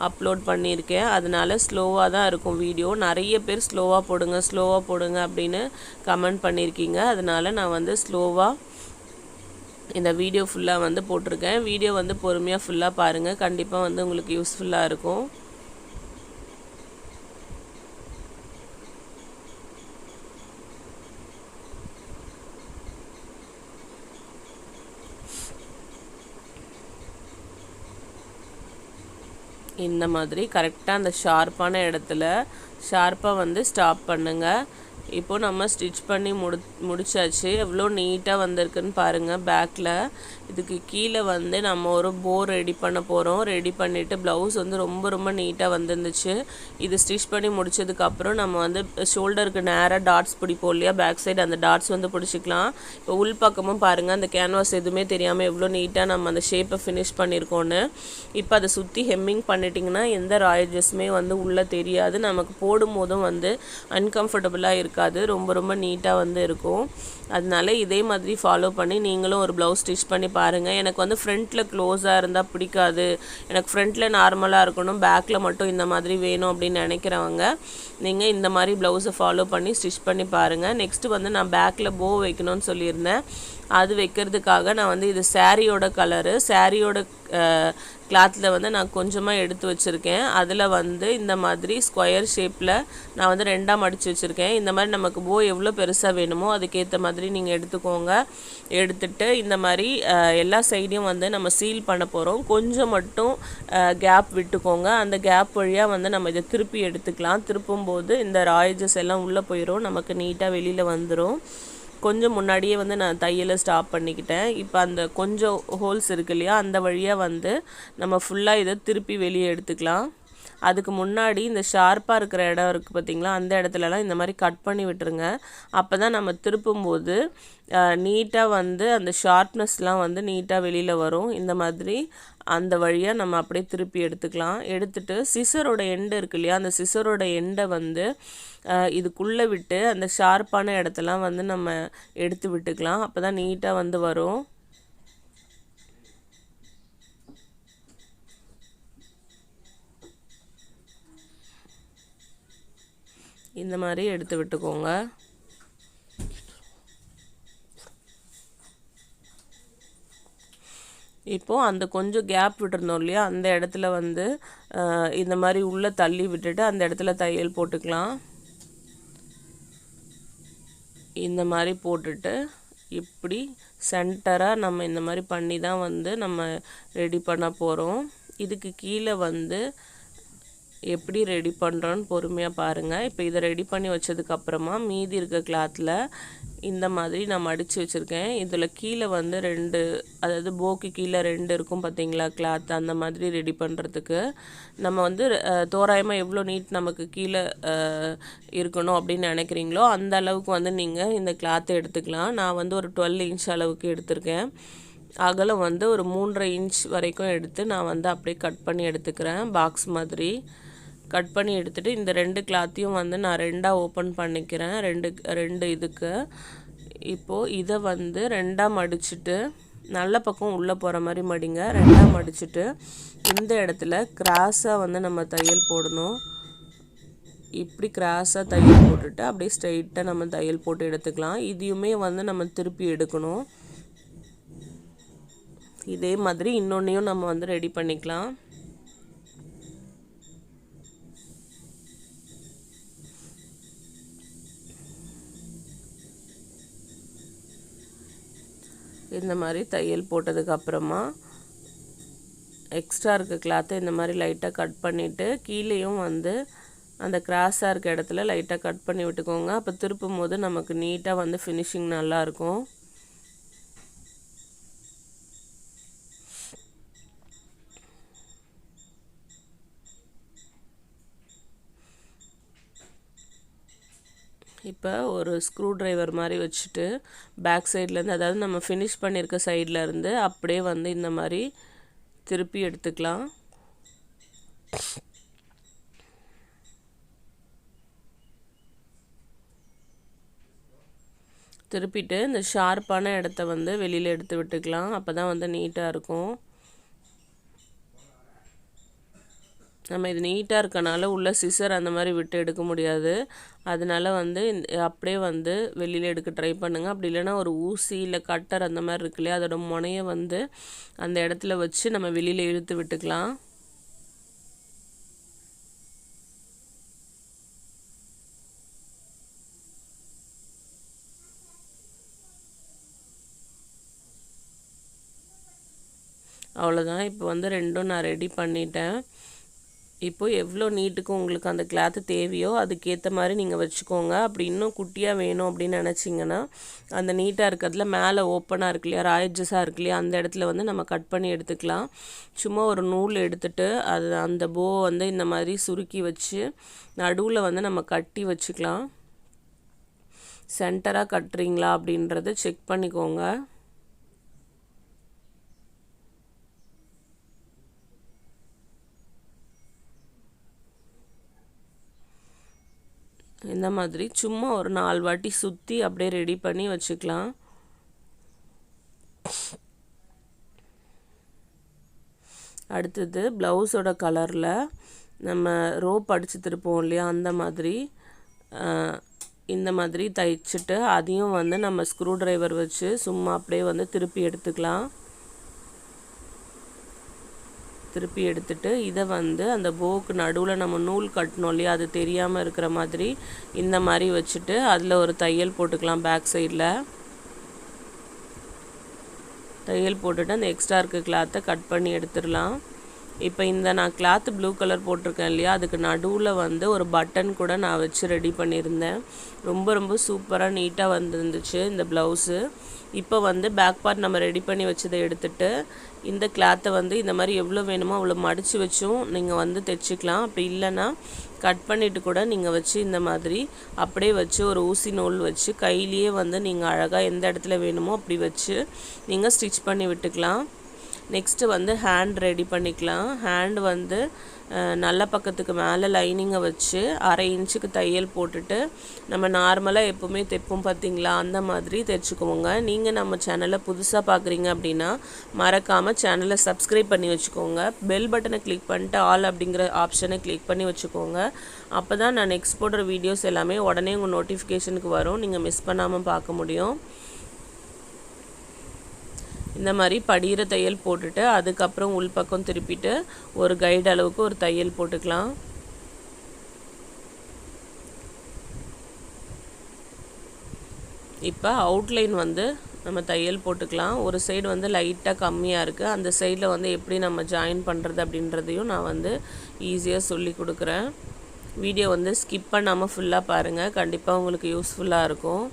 அப்லோட் பண்ணியிருக்கேன். அதனால ஸ்லோவாக தான் இருக்கும் வீடியோ. நிறைய பேர் ஸ்லோவாக போடுங்க அப்படின்னு கமெண்ட் பண்ணியிருக்கீங்க. அதனால நான் வந்து ஸ்லோவாக இந்த வீடியோ ஃபுல்லாக வந்து போட்டிருக்கேன். வீடியோ வந்து பொறுமையாக ஃபுல்லாக பாருங்கள். கண்டிப்பாக வந்து உங்களுக்கு யூஸ்ஃபுல்லாக இருக்கும். இந்த மாதிரி கரெக்டாக அந்த ஷார்ப்பான இடத்துல ஷார்ப்பாக வந்து ஸ்டாப் பண்ணுங்கள். இப்போ நம்ம ஸ்டிச் பண்ணி முடிச்சாச்சு. எவ்வளோ நீட்டாக வந்திருக்குன்னு பாருங்கள். பேக்கில் இதுக்கு கீழே வந்து நம்ம ஒரு போ ரெடி பண்ண போகிறோம். ரெடி பண்ணிவிட்டு ப்ளவுஸ் வந்து ரொம்ப ரொம்ப நீட்டாக வந்துருந்துச்சு. இது ஸ்டிச் பண்ணி முடிச்சதுக்கப்புறம் நம்ம வந்து ஷோல்டருக்கு நேராக டாட்ஸ் பிடிப்போம் இல்லையா, பேக் சைடு அந்த டாட்ஸ் வந்து பிடிச்சிக்கலாம். இப்போ உள் பக்கமும் பாருங்கள், அந்த கேன்வாஸ் எதுவுமே தெரியாமல் எவ்வளோ நீட்டாக நம்ம அந்த ஷேப்பை ஃபினிஷ் பண்ணியிருக்கோன்னு. இப்போ அதை சுற்றி ஹெம்மிங் பண்ணிட்டிங்கன்னா எந்த ராயேஜஸுமே வந்து உள்ளே தெரியாது. நமக்கு போடும் போதும் வந்து அன்கம்ஃபர்டபுளாக இருக்காது. ரொம்ப ரொம்ப நீட்டாக வந்து இருக்கும். அதனால இதே மாதிரி ஃபாலோ பண்ணி நீங்களும் ஒரு ப்ளவுஸ் ஸ்டிச் பண்ணி பாருங்கள். எனக்கு வந்து ஃப்ரண்ட்டில் க்ளோஸாக இருந்தால் பிடிக்காது, எனக்கு ஃப்ரண்ட்டில் நார்மலாக இருக்கணும், பேக்கில் மட்டும் இந்த மாதிரி வேணும் அப்படின்னு நினைக்கிறவங்க நீங்கள் இந்த மாதிரி ப்ளவுஸை ஃபாலோ பண்ணி ஸ்டிச் பண்ணி பாருங்கள். நெக்ஸ்ட்டு வந்து நான் பேக்கில் போ வைக்கணும்னு சொல்லியிருந்தேன். அது வைக்கிறதுக்காக நான் வந்து இது சாரியோட கலரு, சாரியோட கிளாத்தில் வந்து நான் கொஞ்சமாக எடுத்து வச்சுருக்கேன். அதில் வந்து இந்த மாதிரி ஸ்கொயர் ஷேப்பில் நான் வந்து ரெண்டாக மடித்து வச்சுருக்கேன். இந்த மாதிரி நமக்கு போ எவ்வளோ பெருசாக வேணுமோ அதுக்கேற்ற மாதிரி நீங்கள் எடுத்துக்கோங்க. எடுத்துகிட்டு இந்த மாதிரி எல்லா சைடையும் வந்து நம்ம சீல் பண்ண போகிறோம். கொஞ்சம் மட்டும் கேப் விட்டுக்கோங்க. அந்த கேப் வழியாக வந்து நம்ம இதை திருப்பி எடுத்துக்கலாம். திருப்பும்போது இந்த ராயேஜஸ் எல்லாம் உள்ளே போயிடும், நமக்கு நீட்டாக வெளியில் வந்துடும். கொஞ்சம் முன்னாடியே வந்து நான் தையலை ஸ்டாப் பண்ணிக்கிட்டேன். இப்போ அந்த கொஞ்சம் ஹோல்ஸ் இருக்கு இல்லையா, அந்த வழியாக வந்து நம்ம ஃபுல்லாக இதை திருப்பி வெளியே எடுத்துக்கலாம். அதுக்கு முன்னாடி இந்த ஷார்ப்பாக இருக்கிற இடம் இருக்குது பார்த்திங்களா, அந்த இடத்துலலாம் இந்த மாதிரி கட் பண்ணி விட்டுருங்க. அப்போ தான் நம்ம திருப்பும்போது நீட்டாக வந்து அந்த ஷார்ப்னஸ்லாம் வந்து நீட்டாக வெளியில் வரும். இந்த மாதிரி அந்த வழியாக நம்ம அப்படியே திருப்பி எடுத்துக்கலாம். எடுத்துகிட்டு சிசரோட எண்டு இருக்கு இல்லையா, அந்த சிசரோட எண்டை வந்து இதுக்குள்ளே விட்டு அந்த ஷார்ப்பான இடத்தெல்லாம் வந்து நம்ம எடுத்து விட்டுக்கலாம். அப்போ தான் நீட்டாக வந்து வரும். இந்த மாதிரி எடுத்து விட்டுக்கோங்க. இப்போது அந்த கொஞ்சம் கேப் விட்டுருந்தோம் இல்லையா, அந்த இடத்துல வந்து இந்த மாதிரி உள்ளே தள்ளி விட்டுட்டு அந்த இடத்துல தையல் போட்டுக்கலாம். இந்த மாதிரி போட்டுட்டு இப்படி சென்டராக நம்ம இந்த மாதிரி பண்ணி தான் வந்து நம்ம ரெடி பண்ண போகிறோம். இதுக்கு கீழே வந்து எப்படி ரெடி பண்ணுறோன்னு பொறுமையாக பாருங்கள். இப்போ இதை ரெடி பண்ணி வச்சதுக்கப்புறமா மீதி இருக்க கிளாத்தில் இந்த மாதிரி நான் மடித்து வச்சுருக்கேன். இதில் கீழே வந்து 2, அதாவது போக்கு கீழே 2 இருக்கும் பார்த்தீங்களா கிளாத், அந்த மாதிரி ரெடி பண்ணுறதுக்கு நம்ம வந்து தோராயமாக எவ்வளோ நீட் நமக்கு கீழே இருக்கணும் அப்படின்னு நினைக்கிறீங்களோ அந்த அளவுக்கு வந்து நீங்கள் இந்த கிளாத்தை எடுத்துக்கலாம். நான் வந்து ஒரு 12 இன்ச் அளவுக்கு எடுத்திருக்கேன். அகலம் வந்து ஒரு 3.5 இன்ச் வரைக்கும் எடுத்து நான் வந்து அப்படியே கட் பண்ணி எடுத்துக்கிறேன். பாக்ஸ் மாதிரி கட் பண்ணி எடுத்துகிட்டு இந்த 2 கிளாத்தையும் வந்து நான் 2ஆக ஓப்பன் பண்ணிக்கிறேன். ரெண்டு இதுக்கு இப்போது இதை வந்து 2ஆக மடிச்சுட்டு நல்ல பக்கம் உள்ளே போகிற மாதிரி மடிங்க. 2ஆக மடிச்சுட்டு இந்த இடத்துல கிராஸாக வந்து நம்ம தையல் போடணும். இப்படி கிராஸாக தையல் போட்டுட்டு அப்படியே ஸ்ட்ரைட்டாக நம்ம தையல் போட்டு எடுத்துக்கலாம். இதையுமே வந்து நம்ம திருப்பி எடுக்கணும். இதே மாதிரி இன்னொன்றையும் நம்ம வந்து ரெடி பண்ணிக்கலாம். இந்த மாதிரி தையல் போட்டதுக்கப்புறமா எக்ஸ்ட்ரா இருக்க கிளாத்தை இந்த மாதிரி லைட்டாக கட் பண்ணிவிட்டு கீழேயும் வந்து அந்த கிராஸாக இருக்க இடத்துல லைட்டாக கட் பண்ணி விட்டுக்கோங்க. அப்போ திருப்பும் போது நமக்கு நீட்டாக வந்து ஃபினிஷிங் நல்லாயிருக்கும். இப்போ ஒரு ஸ்க்ரூ ட்ரைவர் மாதிரி வச்சுட்டு பேக் சைட்லேருந்து, அதாவது நம்ம ஃபினிஷ் பண்ணியிருக்க சைட்லேருந்து அப்படியே வந்து இந்த மாதிரி திருப்பி எடுத்துக்கலாம். திருப்பிட்டு இந்த ஷார்ப்பான இடத்த வந்து வெளியில் எடுத்து விட்டுக்கலாம். அப்போ தான் வந்து நீட்டாக இருக்கும். நம்ம இது நீட்டாக இருக்கனால உள்ள சிசர் அந்த மாதிரி விட்டு எடுக்க முடியாது. அதனால வந்து அப்படியே வந்து வெளியில் எடுக்க ட்ரை பண்ணுங்கள். அப்படி இல்லைன்னா ஒரு ஊசி இல்லை கட்டர் அந்த மாதிரி இருக்கு இல்லையா, அதோட முனையை வந்து அந்த இடத்துல வச்சு நம்ம வெளியில் இழுத்து விட்டுக்கலாம். அவ்வளோதான். இப்போ வந்து ரெண்டும் நான் ரெடி பண்ணிட்டேன். இப்போ எவ்வளோ நீட்டுக்கு உங்களுக்கு அந்த கிளாத்து தேவையோ அதுக்கேற்ற மாதிரி நீங்கள் வச்சுக்கோங்க. அப்படி இன்னும் குட்டியாக வேணும் அப்படின்னு நினச்சிங்கன்னா அந்த நீட்டாக இருக்கிறதுல மேலே ஓப்பனாக இருக்கு இல்லையா, ராயட்ஜஸாக இருக்கு இல்லையா, அந்த இடத்துல வந்து நம்ம கட் பண்ணி எடுத்துக்கலாம். சும்மா ஒரு நூல் எடுத்துகிட்டு அது அந்த போ வந்து இந்த மாதிரி சுருக்கி வச்சு நடுவில் வந்து நம்ம கட்டி வச்சுக்கலாம். சென்டராக கட்டுறீங்களா அப்படின்றத செக் பண்ணிக்கோங்க. இந்த மாதிரி சும்மா ஒரு 4 வாட்டி சுற்றி அப்படியே ரெடி பண்ணி வச்சுக்கலாம். அடுத்தது ப்ளவுஸோட கலரில் நம்ம ரோப் அடித்து திருப்போம் இல்லையா, அந்த மாதிரி இந்த மாதிரி தைச்சிட்டு அதையும் வந்து நம்ம ஸ்க்ரூ டிரைவர் வச்சு சும்மா அப்படியே வந்து திருப்பி எடுத்துக்கலாம். திருப்பி எடுத்துட்டு இதை வந்து அந்த போக்கு நடுவில் நம்ம நூல் கட்டணும் இல்லையா, அது தெரியாமல் இருக்கிற மாதிரி இந்த மாதிரி வச்சுட்டு அதில் ஒரு தையல் போட்டுக்கலாம். பேக் சைடில் தையல் போட்டுட்டு அந்த எக்ஸ்ட்ரா இருக்க கிளாத்தை கட் பண்ணி எடுத்துடலாம். இப்போ இந்த நான் கிளாத்து ப்ளூ கலர் போட்டிருக்கேன் இல்லையா, அதுக்கு நடுவில் வந்து ஒரு பட்டன் கூட நான் வச்சு ரெடி பண்ணியிருந்தேன். ரொம்ப சூப்பராக நீட்டாக வந்துருந்துச்சு இந்த ப்ளவுஸு. இப்போ வந்து பேக் பார்ட் நம்ம ரெடி பண்ணி வச்சதை எடுத்துகிட்டு இந்த கிளாத்தை வந்து இந்த மாதிரி எவ்வளோ வேணுமோ அவ்வளோ மடித்து வச்சும் நீங்கள் வந்து தைச்சிக்கலாம். அப்படி இல்லைன்னா கட் பண்ணிவிட்டு கூட நீங்கள் வச்சு இந்த மாதிரி அப்படியே வச்சு ஒரு ஊசி நூல் வச்சு கையிலேயே வந்து நீங்கள் அழகாக எந்த இடத்துல வேணுமோ அப்படி வச்சு நீங்கள் ஸ்டிச் பண்ணி விட்டுக்கலாம். நெக்ஸ்ட்டு வந்து ஹேண்ட் ரெடி பண்ணிக்கலாம். ஹேண்ட் வந்து நல்ல பக்கத்துக்கு மேலே லைனிங்கை வச்சு 1/2 இன்ச்சுக்கு தையல் போட்டுட்டு நம்ம நார்மலாக எப்போவுமே தைப்போம் பார்த்திங்களா, அந்த மாதிரி தைச்சிக்கோங்க. நீங்கள் நம்ம சேனலை புதுசாக பார்க்குறீங்க அப்படின்னா மறக்காமல் சேனலை சப்ஸ்கிரைப் பண்ணி வச்சுக்கோங்க. பெல் பட்டனை கிளிக் பண்ணிட்டு ஆல் அப்படிங்கிற ஆப்ஷனை கிளிக் பண்ணி வச்சுக்கோங்க. அப்போ தான் நான் நெக்ஸ்ட் போடுற வீடியோஸ் எல்லாமே உடனே உங்கள் நோட்டிஃபிகேஷனுக்கு வரும், நீங்கள் மிஸ் பண்ணாமல் பார்க்க முடியும். இந்த மாதிரி படிகிற தையல் போட்டுட்டு அதுக்கப்புறம் உள்பக்கம் திருப்பிட்டு ஒரு கைடு அளவுக்கு ஒரு தையல் போட்டுக்கலாம். இப்போ அவுட்லைன் வந்து நம்ம தையல் போட்டுக்கலாம். ஒரு சைடு வந்து லைட்டாக கம்மியாக இருக்குது, அந்த சைடில் வந்து எப்படி நம்ம ஜாயின் பண்ணுறது அப்படின்றதையும் நான் வந்து ஈஸியாக சொல்லி கொடுக்குறேன். வீடியோ வந்து ஸ்கிப் பண்ணாமல் ஃபுல்லாக பாருங்கள், கண்டிப்பாக உங்களுக்கு யூஸ்ஃபுல்லாக இருக்கும்.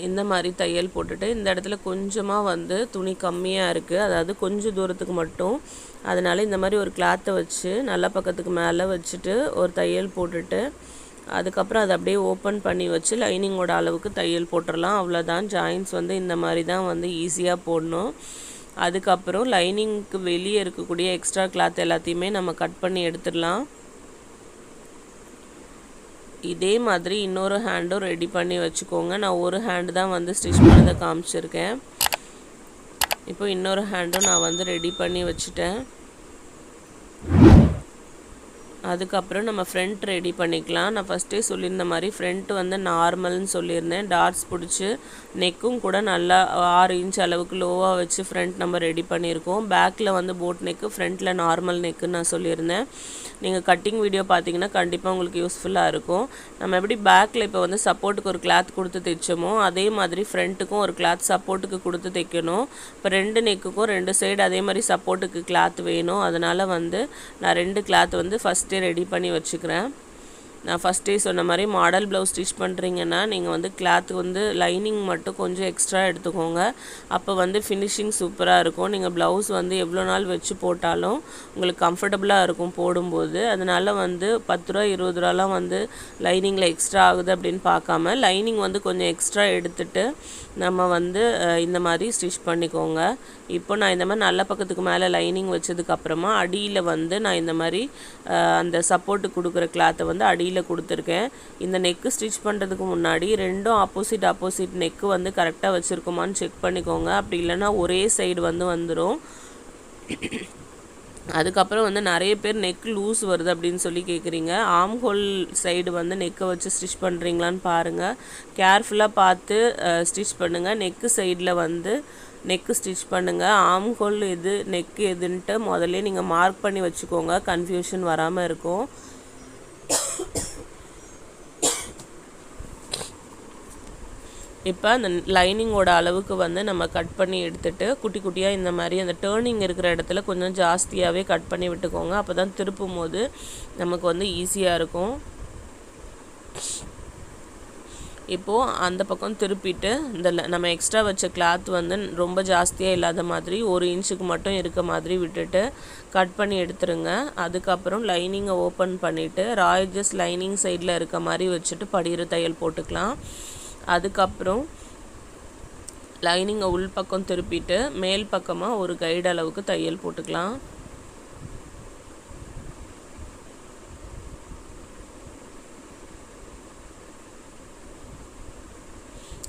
இந்த மாதிரி தையல் போட்டுட்டு இந்த இடத்துல கொஞ்சமாக வந்து துணி கம்மியாக இருக்குது, அதாவது கொஞ்சம் தூரத்துக்கு மட்டும். அதனால் இந்த மாதிரி ஒரு கிளாத்தை வச்சு நல்ல பக்கத்துக்கு மேலே வச்சுட்டு ஒரு தையல் போட்டுட்டு அதுக்கப்புறம் அதை அப்படியே ஓப்பன் பண்ணி வச்சு லைனிங்கோட அளவுக்கு தையல் போட்டுடலாம். அவ்வளோதான். ஜாயின்ஸ் வந்து இந்த மாதிரி தான் வந்து ஈஸியாக போடணும். அதுக்கப்புறம் லைனிங்க்கு வெளியே இருக்கக்கூடிய எக்ஸ்ட்ரா கிளாத் எல்லாத்தையுமே நம்ம கட் பண்ணி எடுத்துடலாம். இதே மாதிரி இன்னொரு ஹேண்டும் ரெடி பண்ணி வச்சுக்கோங்க. நான் ஒரு ஹேண்டு தான் வந்து ஸ்டிச் பண்ணதை காமிச்சிருக்கேன். இப்போ இன்னொரு ஹேண்டும் நான் வந்து ரெடி பண்ணி வச்சுட்டேன். அதுக்கப்புறம் நம்ம ஃப்ரண்ட் ரெடி பண்ணிக்கலாம். நான் ஃபஸ்ட்டே சொல்லியிருந்த மாதிரி ஃப்ரண்ட் வந்து நார்மல்னு சொல்லியிருந்தேன். டாட்ஸ் பிடிச்சி நெக்கும் கூட நல்லா 6 இன்ச் அளவுக்கு லோவாக வச்சு ஃப்ரண்ட் நம்ம ரெடி பண்ணியிருக்கோம். பேக்கில் வந்து போட் நெக்கு, ஃப்ரண்ட்டில் நார்மல் நெக்குன்னு நான் சொல்லியிருந்தேன். நீங்கள் கட்டிங் வீடியோ பார்த்தீங்கன்னா கண்டிப்பாக உங்களுக்கு யூஸ்ஃபுல்லாக இருக்கும். நம்ம எப்படி பேக்கில் இப்போ வந்து சப்போர்ட்டுக்கு ஒரு கிளாத் கொடுத்து தைச்சோமோ அதே மாதிரி ஃப்ரண்ட்டுக்கும் ஒரு கிளாத் சப்போர்ட்டுக்கு கொடுத்து தைக்கணும். இப்போ 2 நெக்குக்கும் 2 சைடு அதே மாதிரி சப்போர்ட்டுக்கு கிளாத் வேணும். அதனால் வந்து நான் 2 கிளாத் வந்து ஃபஸ்ட்டே ரெடி பண்ணி வச்சுக்கிறேன். நான் ஃபஸ்ட்டே சொன்ன மாதிரி மாடல் ப்ளவுஸ் ஸ்டிச் பண்ணுறீங்கன்னா நீங்கள் வந்து கிளாத்து வந்து லைனிங் மட்டும் கொஞ்சம் எக்ஸ்ட்ரா எடுத்துக்கோங்க. அப்போ வந்து ஃபினிஷிங் சூப்பராக இருக்கும். நீங்கள் ப்ளவுஸ் வந்து எவ்வளோ நாள் வச்சு போட்டாலும் உங்களுக்கு கம்ஃபர்டபுளாக இருக்கும் போடும்போது. அதனால் வந்து 10 ரூபா 20 ரூபாலாம் வந்து லைனிங்கில் எக்ஸ்ட்ரா ஆகுது அப்படின்னு பார்க்காம லைனிங் வந்து கொஞ்சம் எக்ஸ்ட்ரா எடுத்துகிட்டு நம்ம வந்து இந்த மாதிரி ஸ்டிச் பண்ணிக்கோங்க. இப்போ நான் இந்த மாதிரி நல்ல பக்கத்துக்கு மேலே லைனிங் வச்சதுக்கப்புறமா அடியில் வந்து நான் இந்த மாதிரி அந்த சப்போர்ட்டு கொடுக்குற கிளாத்தை வந்து அடியில் கொடுத்துருக்கேன். இந்த நெக்கு ஸ்டிச் பண்ணுறதுக்கு முன்னாடி ரெண்டும் ஆப்போசிட் நெக்கு வந்து கரெக்டாக வச்சுருக்கோமான்னு செக் பண்ணிக்கோங்க. அப்படி இல்லைன்னா ஒரே சைடு வந்து வந்துடும். அதுக்கப்புறம் வந்து நிறைய பேர் நெக் லூஸ் வருது அப்படின்னு சொல்லி கேட்குறீங்க. ஆம் ஹோல் சைடு வந்து நெக்கை வச்சு ஸ்டிச் பண்ணுறீங்களான்னு பாருங்கள். கேர்ஃபுல்லாக பார்த்து ஸ்டிச் பண்ணுங்கள். நெக்கு சைடில் வந்து நெக்கு ஸ்டிச் பண்ணுங்கள். ஆம் ஹோல் எது நெக்கு எதுன்ட்டு முதல்ல நீங்கள் மார்க் பண்ணி வச்சுக்கோங்க, கன்ஃபியூஷன் வராமல் இருக்கும். இப்போ அந்த லைனிங்கோட அளவுக்கு வந்து நம்ம கட் பண்ணி எடுத்துகிட்டு குட்டி குட்டியாக இந்த மாதிரி அந்த டேர்னிங் இருக்கிற இடத்துல கொஞ்சம் ஜாஸ்தியாகவே கட் பண்ணி விட்டுக்கோங்க. அப்போ தான் திருப்பும் போது நமக்கு வந்து ஈஸியாக இருக்கும். இப்போது அந்த பக்கம் திருப்பிட்டு இந்த நம்ம எக்ஸ்ட்ரா வச்ச கிளாத் வந்து ரொம்ப ஜாஸ்தியாக இல்லாத மாதிரி 1 இன்ச்சுக்கு மட்டும் இருக்க மாதிரி விட்டுட்டு கட் பண்ணி எடுத்துருங்க. அதுக்கப்புறம் லைனிங்கை ஓப்பன் பண்ணிவிட்டு ராய்ஜஸ் லைனிங் சைடில் இருக்க மாதிரி வச்சுட்டு படிகிற தையல் போட்டுக்கலாம். அதுக்கப்புறம் லைனிங்கை உள் பக்கம் திருப்பிட்டு மேல் பக்கமாக ஒரு கைடு அளவுக்கு தையல் போட்டுக்கலாம்.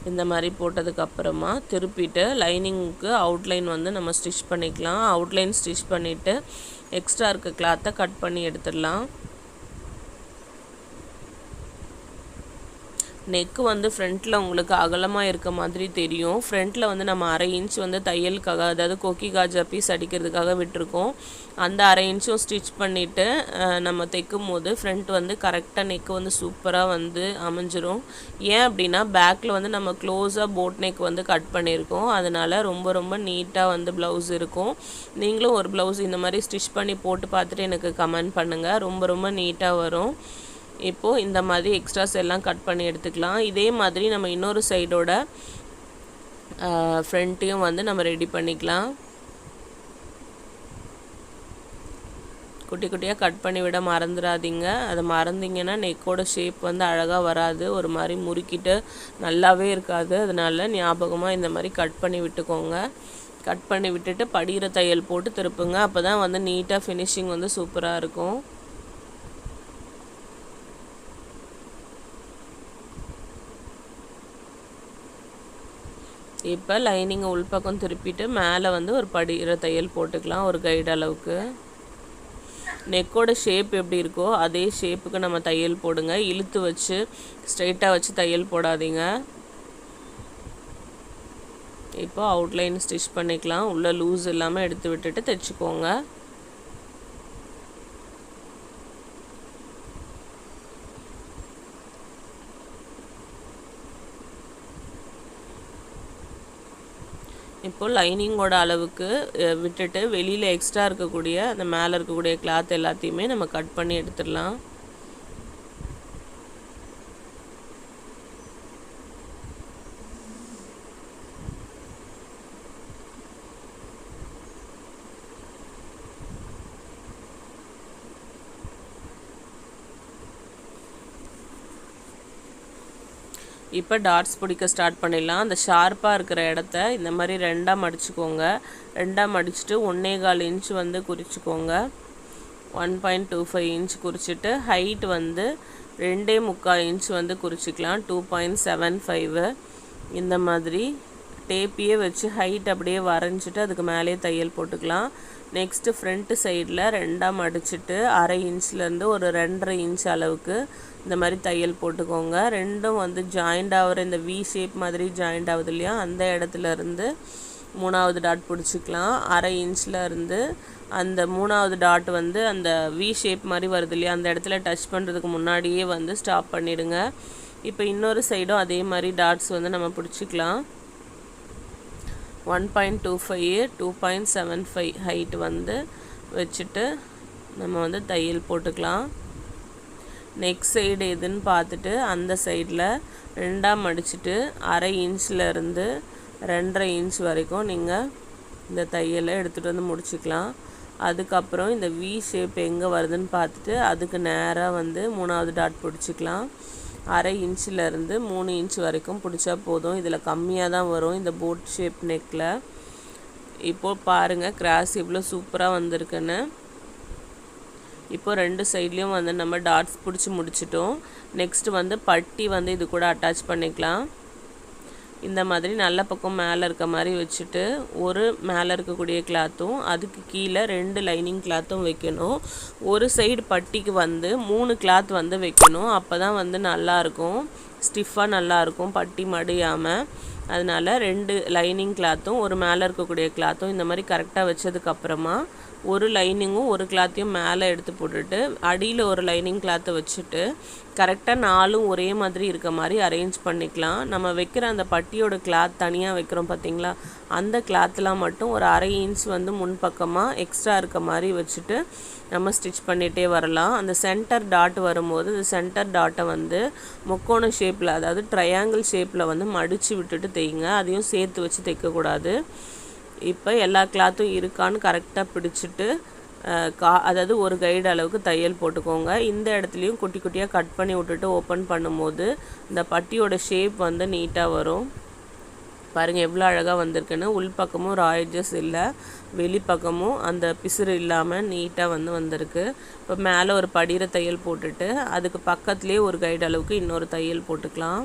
இந்த மாதிரி போட்டதுக்கப்புறமா திருப்பிட்டு லைனிங்க்கு அவுட்லைன் வந்து நம்ம ஸ்டிச் பண்ணிக்கலாம். அவுட்லைன் ஸ்டிச் பண்ணிவிட்டு எக்ஸ்ட்ரா இருக்க கிளாத்தை கட் பண்ணி எடுத்துடலாம். நெக்கு வந்து ஃப்ரண்ட்டில் உங்களுக்கு அகலமாக இருக்க மாதிரி தெரியும். ஃப்ரண்ட்டில் வந்து நம்ம 1/2 இன்ச் வந்து தையலுக்காக, அதாவது கொக்கி காஜா பீஸ் அடிக்கிறதுக்காக விட்டுருக்கோம். அந்த 1/2 இன்ச்சும் ஸ்டிச் பண்ணிவிட்டு நம்ம தைக்கும் போது ஃப்ரண்ட் வந்து கரெக்டாக நெக்கு வந்து சூப்பராக வந்து அமைஞ்சிரும். ஏன் அப்படின்னா பேக்கில் வந்து நம்ம க்ளோஸாக போட் நெக் வந்து கட் பண்ணியிருக்கோம். அதனால் ரொம்ப ரொம்ப நீட்டாக வந்து ப்ளவுஸ் இருக்கும். நீங்களும் ஒரு ப்ளவுஸ் இந்த மாதிரி ஸ்டிச் பண்ணி போட்டு பார்த்துட்டு எனக்கு கமெண்ட் பண்ணுங்கள். ரொம்ப ரொம்ப நீட்டாக வரும். இப்போது இந்த மாதிரி எக்ஸ்ட்ராஸ் எல்லாம் கட் பண்ணி எடுத்துக்கலாம். இதே மாதிரி நம்ம இன்னொரு சைடோட ஃப்ரண்ட்டையும் வந்து நம்ம ரெடி பண்ணிக்கலாம். குட்டி குட்டியாக கட் பண்ணி விட மறந்துடாதீங்க. அதை மறந்தீங்கன்னா நெக்கோட ஷேப் வந்து அழகாக வராது, ஒரு மாதிரி முறுக்கிட்டு நல்லாவே இருக்காது. அதனால ஞாபகமாக இந்த மாதிரி கட் பண்ணி விட்டுக்கோங்க. கட் பண்ணி விட்டுட்டு படிகிற தையல் போட்டு திருப்புங்க. அப்போ தான் வந்து நீட்டாக ஃபினிஷிங் வந்து சூப்பராக இருக்கும். இப்போ லைனிங்கை உள்பக்கம் திருப்பிட்டு மேலே வந்து ஒரு படிகிற தையல் போட்டுக்கலாம், ஒரு கைடு அளவுக்கு. நெக்கோட ஷேப் எப்படி இருக்கோ அதே ஷேப்புக்கு நம்ம தையல் போடுங்க. இழுத்து வச்சு ஸ்ட்ரைட்டாக வச்சு தையல் போடாதீங்க. இப்போ அவுட்லைன் ஸ்டிச் பண்ணிக்கலாம். உள்ள லூஸ் இல்லாமல் எடுத்து விட்டுட்டு தைச்சிக்கோங்க. இப்போது லைனிங்கோட அளவுக்கு விட்டுட்டு வெளியில் எக்ஸ்ட்ரா இருக்கக்கூடிய அந்த மேலே இருக்கக்கூடிய கிளாத் எல்லாத்தையுமே நம்ம கட் பண்ணி எடுத்துடலாம். இப்போ டாட்ஸ் பிடிக்க ஸ்டார்ட் பண்ணிடலாம். அந்த ஷார்ப்பாக இருக்கிற இடத்த இந்த மாதிரி 2ஆக மடிச்சுக்கோங்க. 2ஆக மடிச்சுட்டு 1.25 இன்ச் வந்து குறிச்சிக்கோங்க. 1.25 இன்ச் குறிச்சிட்டு ஹைட் வந்து 2.25 இன்ச் வந்து குறிச்சிக்கலாம். 2.75 இந்த மாதிரி டேப்பியே வச்சு ஹைட் அப்படியே வரைஞ்சிட்டு அதுக்கு மேலே தையல் போட்டுக்கலாம். நெக்ஸ்ட்டு ஃப்ரண்ட்டு சைடில் 2ஆக மடிச்சுட்டு 1/2 இன்ச்லேருந்து ஒரு 2.5 இன்ச் அளவுக்கு இந்த மாதிரி தையல் போட்டுக்கோங்க. ரெண்டும் வந்து ஜாயிண்ட் ஆகிற இந்த வி ஷேப் மாதிரி ஜாயிண்ட் ஆகுது இல்லையா, அந்த இடத்துல இருந்து 3ஆவது டாட் பிடிச்சிக்கலாம். 1/2 இன்ச்சில் இருந்து அந்த 3ஆவது டாட் வந்து அந்த வி ஷேப் மாதிரி வருது இல்லையா, அந்த இடத்துல டச் பண்ணுறதுக்கு முன்னாடியே வந்து ஸ்டாப் பண்ணிவிடுங்க. இப்போ இன்னொரு சைடும் அதே மாதிரி டாட்ஸ் வந்து நம்ம பிடிச்சிக்கலாம். 1.25 2.75 ஹைட் வந்து வச்சுட்டு நம்ம வந்து தையல் போட்டுக்கலாம். நெக் சைடு எதுன்னு பார்த்துட்டு அந்த சைடில் 2ஆக மடிச்சுட்டு 1/2 இன்ச்லேருந்து 2.5 இன்ச் வரைக்கும் நீங்கள் இந்த தையலை எடுத்துகிட்டு வந்து முடிச்சுக்கலாம். அதுக்கப்புறம் இந்த வி ஷேப் எங்கே வருதுன்னு பார்த்துட்டு அதுக்கு நேராக வந்து 3ஆவது டாட் பிடிச்சிக்கலாம். 1/2 இன்ச்சிலேருந்து 3 இன்ச் வரைக்கும் பிடிச்சா போதும். இதில் கம்மியாக தான் வரும் இந்த போட் ஷேப் நெக்கில். இப்போது பாருங்கள் கிராஸ் இவ்வளோ சூப்பராக வந்திருக்குன்னு. இப்போ 2 சைட்லேயும் வந்து நம்ம டாட்ஸ் பிடிச்சி முடிச்சிட்டோம். நெக்ஸ்ட்டு வந்து பட்டி வந்து இது கூட அட்டாச் பண்ணிக்கலாம். இந்த மாதிரி நல்ல பக்கம் மேலே இருக்க மாதிரி வச்சுட்டு ஒரு மேலே இருக்கக்கூடிய கிளாத்தும் அதுக்கு கீழே 2 லைனிங் கிளாத்தும் வைக்கணும். ஒரு சைடு பட்டிக்கு வந்து 3 கிளாத் வந்து வைக்கணும். அப்போ தான் வந்து நல்லாயிருக்கும், ஸ்டிஃபாக நல்லாயிருக்கும், பட்டி மடியாமல். அதனால் 2 லைனிங் கிளாத்தும் ஒரு மேலே இருக்கக்கூடிய கிளாத்தும் இந்த மாதிரி கரெக்டாக வச்சதுக்கப்புறமா ஒரு லைனிங்கும் ஒரு கிளாத்தையும் மேலே எடுத்து போட்டுட்டு அடியில் ஒரு லைனிங் கிளாத்தை வச்சுட்டு கரெக்டாக 4ம் ஒரே மாதிரி இருக்க மாதிரி அரேஞ்ச் பண்ணிக்கலாம். நம்ம வைக்கிற அந்த பட்டியோட கிளாத் தனியாக வைக்கிறோம் பார்த்தீங்களா, அந்த கிளாத்லாம் மட்டும் ஒரு 1/2 இன்ச் வந்து முன்பக்கமாக எக்ஸ்ட்ரா இருக்க மாதிரி வச்சுட்டு நம்ம ஸ்டிச் பண்ணிகிட்டே வரலாம். அந்த சென்டர் டாட் வரும்போது இந்த சென்டர் டாட்டை வந்து முக்கோண ஷேப்பில், அதாவது ட்ரையாங்கிள் ஷேப்பில் வந்து மடித்து விட்டுட்டு தைங்க. அதையும் சேர்த்து வச்சு தைக்கக்கூடாது. இப்போ எல்லா கிளாத்தும் இருக்கான்னு கரெக்டாக பிடிச்சிட்டு அதாவது ஒரு கைடு அளவுக்கு தையல் போட்டுக்கோங்க. இந்த இடத்துலையும் குட்டி குட்டியாக கட் பண்ணி விட்டுட்டு ஓப்பன் பண்ணும்போது இந்த பட்டியோட ஷேப் வந்து நீட்டாக வரும். பாருங்கள் எவ்வளோ அழகாக வந்திருக்குன்னு. உள்பக்கமும் ராய்ஜஸ் இல்லை, வெளிப்பக்கமும் அந்த பிசுறு இல்லாமல் நீட்டாக வந்திருக்கு. இப்போ மேலே ஒரு படிகிற தையல் போட்டுட்டு அதுக்கு பக்கத்துலேயே ஒரு கைடு அளவுக்கு இன்னொரு தையல் போட்டுக்கலாம்.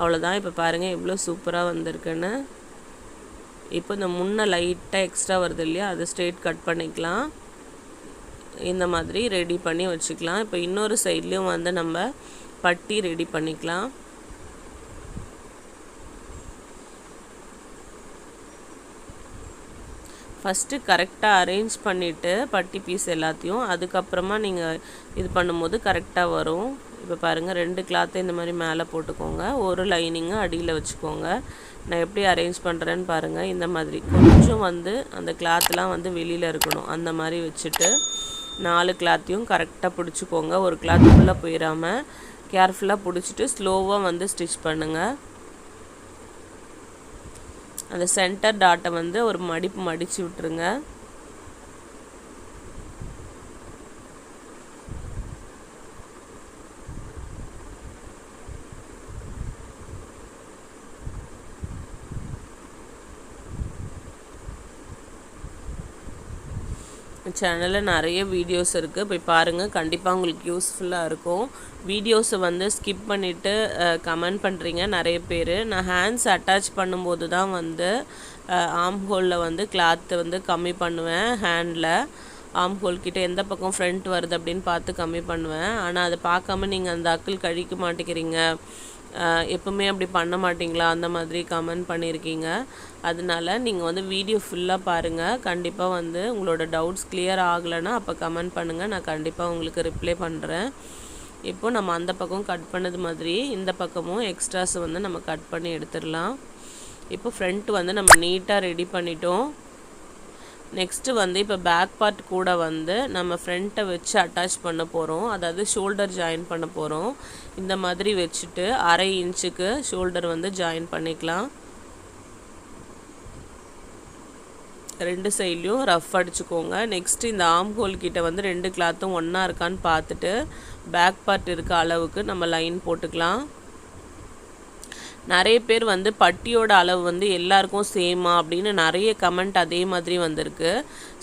அவ்வளோதான். இப்போ பாருங்கள் எவ்வளோ சூப்பராக வந்திருக்குன்னு. இப்போ இந்த முன்ன லைட்டாக எக்ஸ்ட்ரா வருது இல்லையா, அதை ஸ்ட்ரெயிட் கட் பண்ணிக்கலாம். இந்த மாதிரி ரெடி பண்ணி வச்சுக்கலாம். இப்போ இன்னொரு சைட்லேயும் வந்து நம்ம பட்டி ரெடி பண்ணிக்கலாம். ஃபஸ்ட்டு கரெக்டாக அரேஞ்ச் பண்ணிவிட்டு பட்டி பீஸ் எல்லாத்தையும் அதுக்கப்புறமா நீங்கள் இது பண்ணும்போது கரெக்டாக வரும். இப்போ பாருங்கள் 2 கிளாத்தை இந்த மாதிரி மேலே போட்டுக்கோங்க, ஒரு லைனிங்கை அடியில் வச்சுக்கோங்க. நான் எப்படி அரேஞ்ச் பண்ணுறேன்னு பாருங்கள். இந்த மாதிரி கொஞ்சம் வந்து அந்த கிளாத்லாம் வந்து வெளியில் இருக்கணும், அந்த மாதிரி வச்சுட்டு 4 கிளாத்தையும் கரெக்டாக பிடிச்சிக்கோங்க. ஒரு கிளாத் உள்ளே போயிடாமல் கேர்ஃபுல்லாக பிடிச்சிட்டு ஸ்லோவாக வந்து ஸ்டிச் பண்ணுங்கள். அந்த சென்டர் டாட்டை வந்து ஒரு மடித்து விட்டுருங்க. சேனலில் நிறைய வீடியோஸ் இருக்குது, போய் பாருங்கள். கண்டிப்பாக உங்களுக்கு யூஸ்ஃபுல்லாக இருக்கும். வீடியோஸை வந்து ஸ்கிப் பண்ணிவிட்டு கமெண்ட் பண்ணுறீங்க நிறைய பேர். நான் ஹேண்ட்ஸ் அட்டாச் பண்ணும்போது தான் வந்து ஆர்ம் ஹோலில் வந்து கிளாத்து வந்து கம்மி பண்ணுவேன். ஹேண்டில் ஆர்ம் ஹோல் கிட்ட எந்த பக்கம் ஃப்ரண்ட் வருது அப்படின்னு பார்த்து கம்மி பண்ணுவேன். ஆனால் அதை பார்க்காம நீங்கள் அந்த அக்கிள் கழிக்க மாட்டேங்கிறீங்க, எப்பவுமே அப்படி பண்ண மாட்டிங்களா, அந்த மாதிரி கமெண்ட் பண்ணியிருக்கீங்க. அதனால நீங்கள் வந்து வீடியோ ஃபுல்லாக பாருங்கள். கண்டிப்பாக வந்து உங்களோட டவுட்ஸ் கிளியர் ஆகலைன்னா அப்போ கமெண்ட் பண்ணுங்கள், நான் கண்டிப்பாக உங்களுக்கு ரிப்ளை பண்ணுறேன். இப்போது நம்ம அந்த பக்கம் கட் பண்ணது மாதிரி இந்த பக்கமும் எக்ஸ்ட்ராஸ் வந்து நம்ம கட் பண்ணி எடுத்துடலாம். இப்போ ஃப்ரண்ட் வந்து நம்ம நீட்டாக ரெடி பண்ணிட்டோம். நெக்ஸ்ட்டு வந்து இப்போ பேக் பார்ட் கூட வந்து நம்ம ஃப்ரண்ட்டை வச்சு அட்டாச் பண்ண போகிறோம், அதாவது ஷோல்டர் ஜாயின் பண்ண போகிறோம். இந்த மாதிரி வச்சுட்டு 1/2 இன்ச்சுக்கு ஷோல்டர் வந்து ஜாயின் பண்ணிக்கலாம். 2 சைட்லேயும் ரஃப் அடிச்சுக்கோங்க. நெக்ஸ்ட்டு இந்த ஆர்ம் ஹோல் கிட்ட வந்து 2 கிளாத்தும் ஒன்றா இருக்கான்னு பார்த்துட்டு பேக் பார்ட் இருக்க அளவுக்கு நம்ம லைன் போட்டுக்கலாம். நிறைய பேர் வந்து பட்டியோட அளவு வந்து எல்லாருக்கும் சேமா அப்படின்னு நிறைய கமெண்ட் அதே மாதிரி வந்திருக்கு.